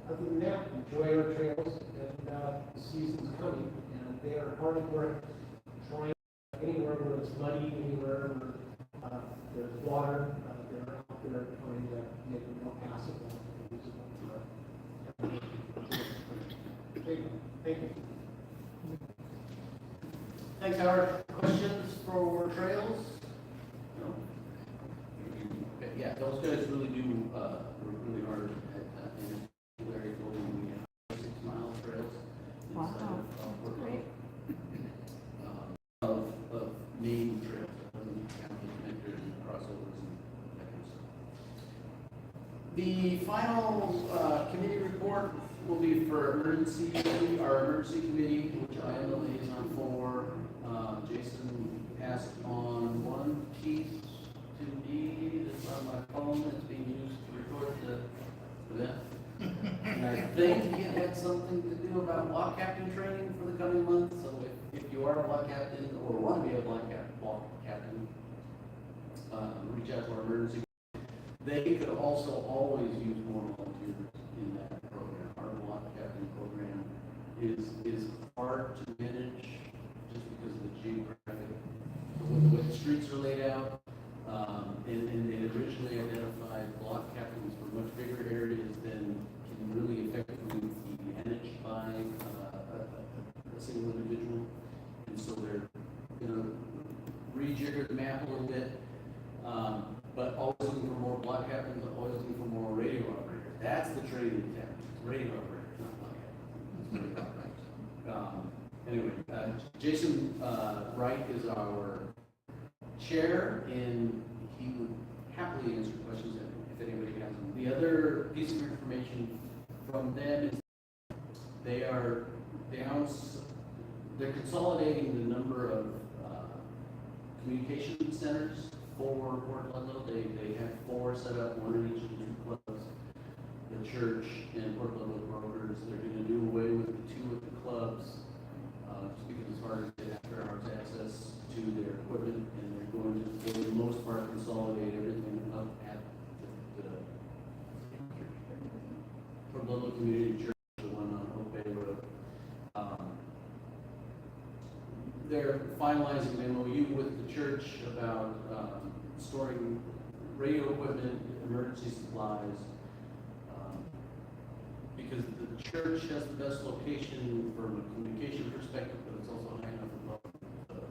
other than that, enjoy our trails, and the season's coming, and they are hard at work trying anywhere where it's muddy, anywhere where there's water, they're out there trying to make it more passable. Thank you. Thanks, Howard. Questions for trails? No? Yeah, those guys really do, work really hard at, in Larry building the 6 mile trails. Wow, Instead of, great. of main trails, that doesn't count the connectors and crossovers and that kind of stuff. The final, committee report will be for emergency, our emergency committee, which I am the liaison for. Jason passed on one piece to me that's on my phone that's being used to record the event. And I think it had something to do about block captain training for the coming month, so if you are a block captain or want to be a block captain, reach out to our emergency. They could also always use more volunteers in that program. Our block captain program is hard to manage just because of the geographic, the way the streets are laid out. And they originally identified block captains for much bigger areas than can really effectively be managed by a single individual. And so they're going to rejigger the map a little bit, but always looking for more block captains, always looking for more radio operators. That's the training tactic. Radio operators, not block captains. Radio operators. Anyway, Jason Wright is our chair, and he would happily answer questions if anybody has them. The other piece of information from them is they're consolidating the number of communication centers for Port Ludlow. They have 4 set up, one in each of the 2 clubs, the church and Port Ludlow brokers. They're going to do away with the 2 at the clubs, just because it's harder to get after hours access to their equipment, and they're going to, for the most part, consolidate everything up at the Port Ludlow Community Church, the one on Oak Bay Road. They're finalizing an MOU with the church about storing radio equipment, emergency supplies, because the church has the best location from a communication perspective, but it's also high enough above the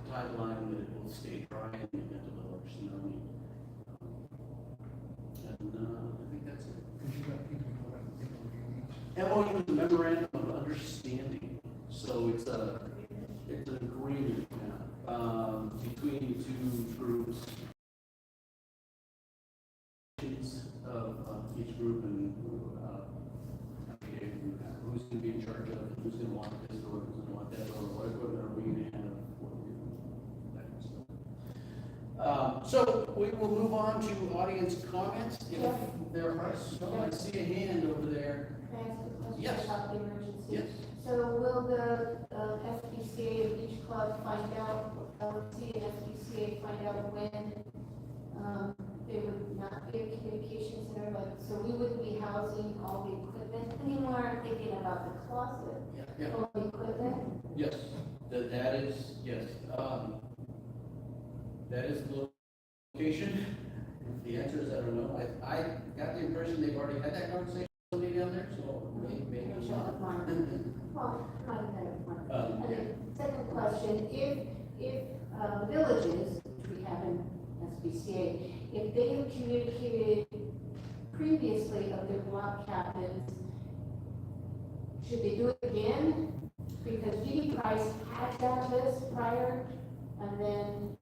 tide line that it will stay dry in the event of a large tsunami. I think that's it. Because you got people who want to do MOU is a memorandum of understanding, so it's an agreement between the 2 groups of each group, and who's going to be in charge of it, who's going to want this or who's going to want that, or what equipment are we going to have, what are we going to do, that kind of stuff. So we will move on to audience comments. If there are, I see a hand over there. Can I ask a question Yes. about the emergency? Yes. So will the SPCA of each club find out, LFC and SPCA find out when there would not be a communication center? Like, so we wouldn't be housing all the equipment anymore. I'm thinking about the closet Yeah. full of equipment. Yes. That is, yes. That is the location. The answer is I don't know. I got the impression they've already had that conversation with me down there, so maybe not. Well, might have had one. And then second question, if villages, which we have in SBCA, if they have communicated previously of their block captains, should they do it again? Because G.D. Price had that list prior, and then,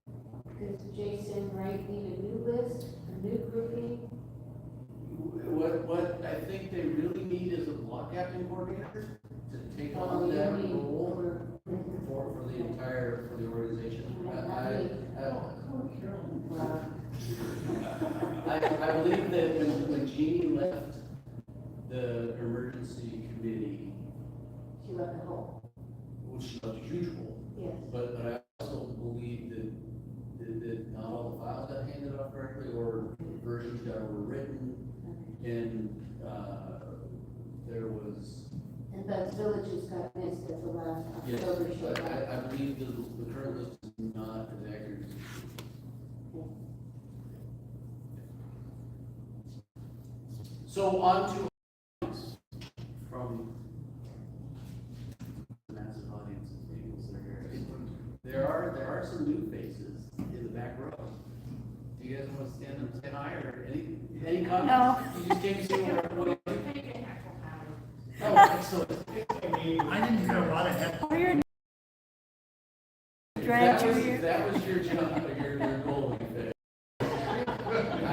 because Jason Wright needed a new list, a new grouping. What I think they really need is a block captain coordinator to take on you that mean role for the organization. I believe that when Jeannie left the emergency committee, She left the hole. which was a huge role, Yes. but I also believe that not all the files got handed off correctly, or versions that were written, and there was. And those villages got missed at the last Yes, October show. but I believe the current list is not as accurate. So on to from There are some new faces in the back row. Do you guys want to stand and say hi or any comments? No. You just came to see what everybody. Oh, excellent. I didn't hear a lot of heck. Oh, you're If dragged that you was- here. if that was your job, your goal would be fit. I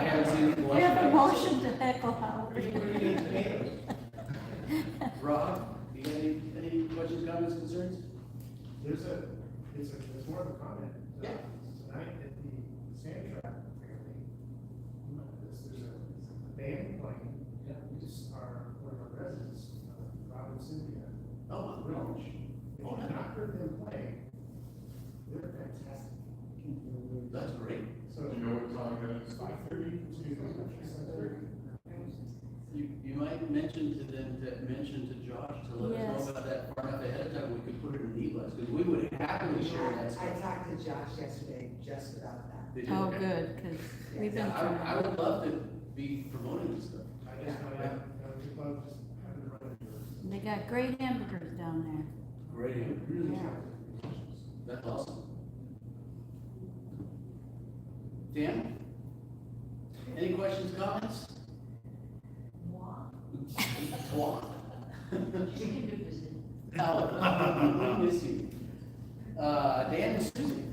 haven't seen it. We have a motion to heckle Howard. Rob, you got any questions, comments, concerns? It's more of a comment. Yeah. Tonight at the sand trap, apparently, there's a band playing. Yeah. We just are, one of our residents, Rob and Cynthia. Oh, Village. wow. If you've not heard them play, they're fantastic. That's great. So. You know what time it is? 5:30 to 7:30. You might mention to them, mention to Josh to let us Yes. know about that far enough ahead of time, we could put it in the e-blast, because we would happily share that I stuff. talked to Josh yesterday just about that. Did you? Oh, Okay. good, because we've been Yeah, trying. I would love to be promoting this stuff. I just, I love just having the run. They got great hamburgers down there. Great, Yeah. that's awesome. Dan? Any questions, comments? What? No, we miss you. Dan and Susie?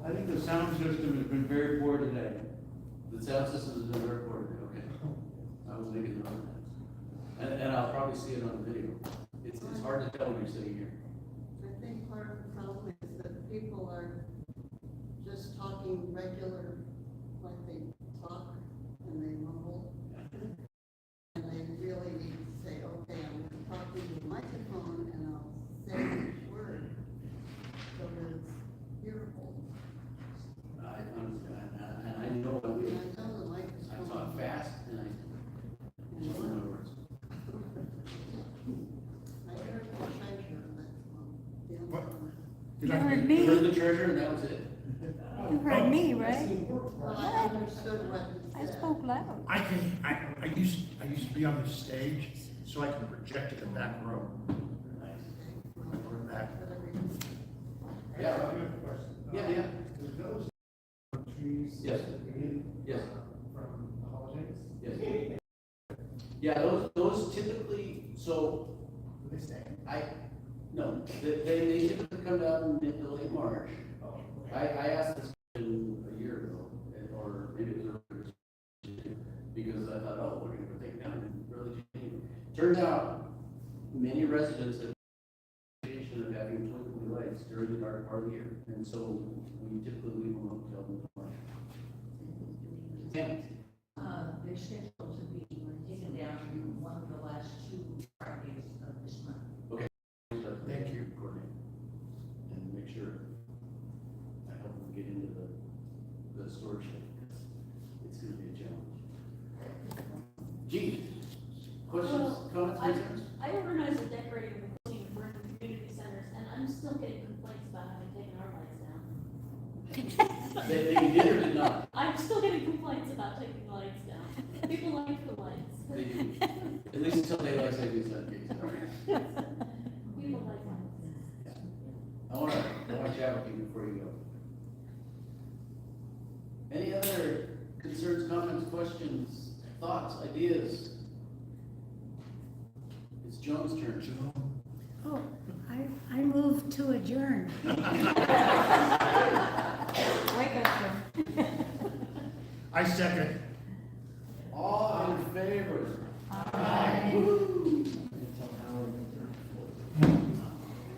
I think the sound system has been very poor today. The sound system has been very poor, okay. I will make it known. And I'll probably see it on the video. It's hard to tell when you're sitting here. I think part of the problem is that people are just talking regular, like they talk and they mumble. And they really need to say, okay, I'm going to talk into the microphone and I'll say each word so that it's hearable. I understand, and I know I will. And I know the microphone. I talk fast and I learn my words. I heard the treasure, but, What? You Did I- heard You me, heard the treasure and that was it? you heard me, right? well, I understood what I he said. spoke loud. I used to be on the stage, so I can project at the back row. We're back. Yeah. I have a question. Yeah, yeah. The village trees. Yes. that we need, Yes. From the holidays. Yes. Yeah, those typically, so Do they stay? no, they typically come down in mid to late March. Oh, I asked this question a year ago, or maybe it was earlier, because I thought, oh, we're gonna take it down in early January. Turns out, many residents have of having twinkling lights during the dark part of the year, and so we typically leave them up till March. Yeah. They're scheduled to be taken down one of the last 2 Fridays of this month. Thank you. Coordinate and make sure I help them get into the storage shed, because it's gonna be a challenge. Gee, questions, comments, concerns? I organize a decorating and cleaning for community centers, and I'm still getting complaints about having taken our lights down. That you did or did not? I'm still getting complaints about taking the lights down. People like the lights. They do. At least until they like say these case. People like lights. I wanna chat with you before you go. Any other concerns, comments, questions, thoughts, ideas? It's Joan's turn. Oh, I move to adjourn. Wake up, Jim. I second. All in favor? Aye. Woo.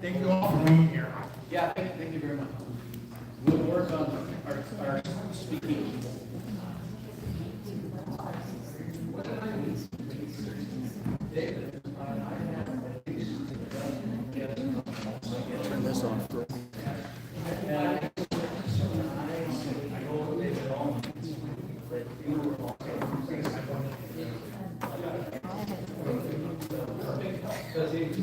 Thank you all for being here. Yeah, thank you very much. We'll work on our speaking. David? Turn this on.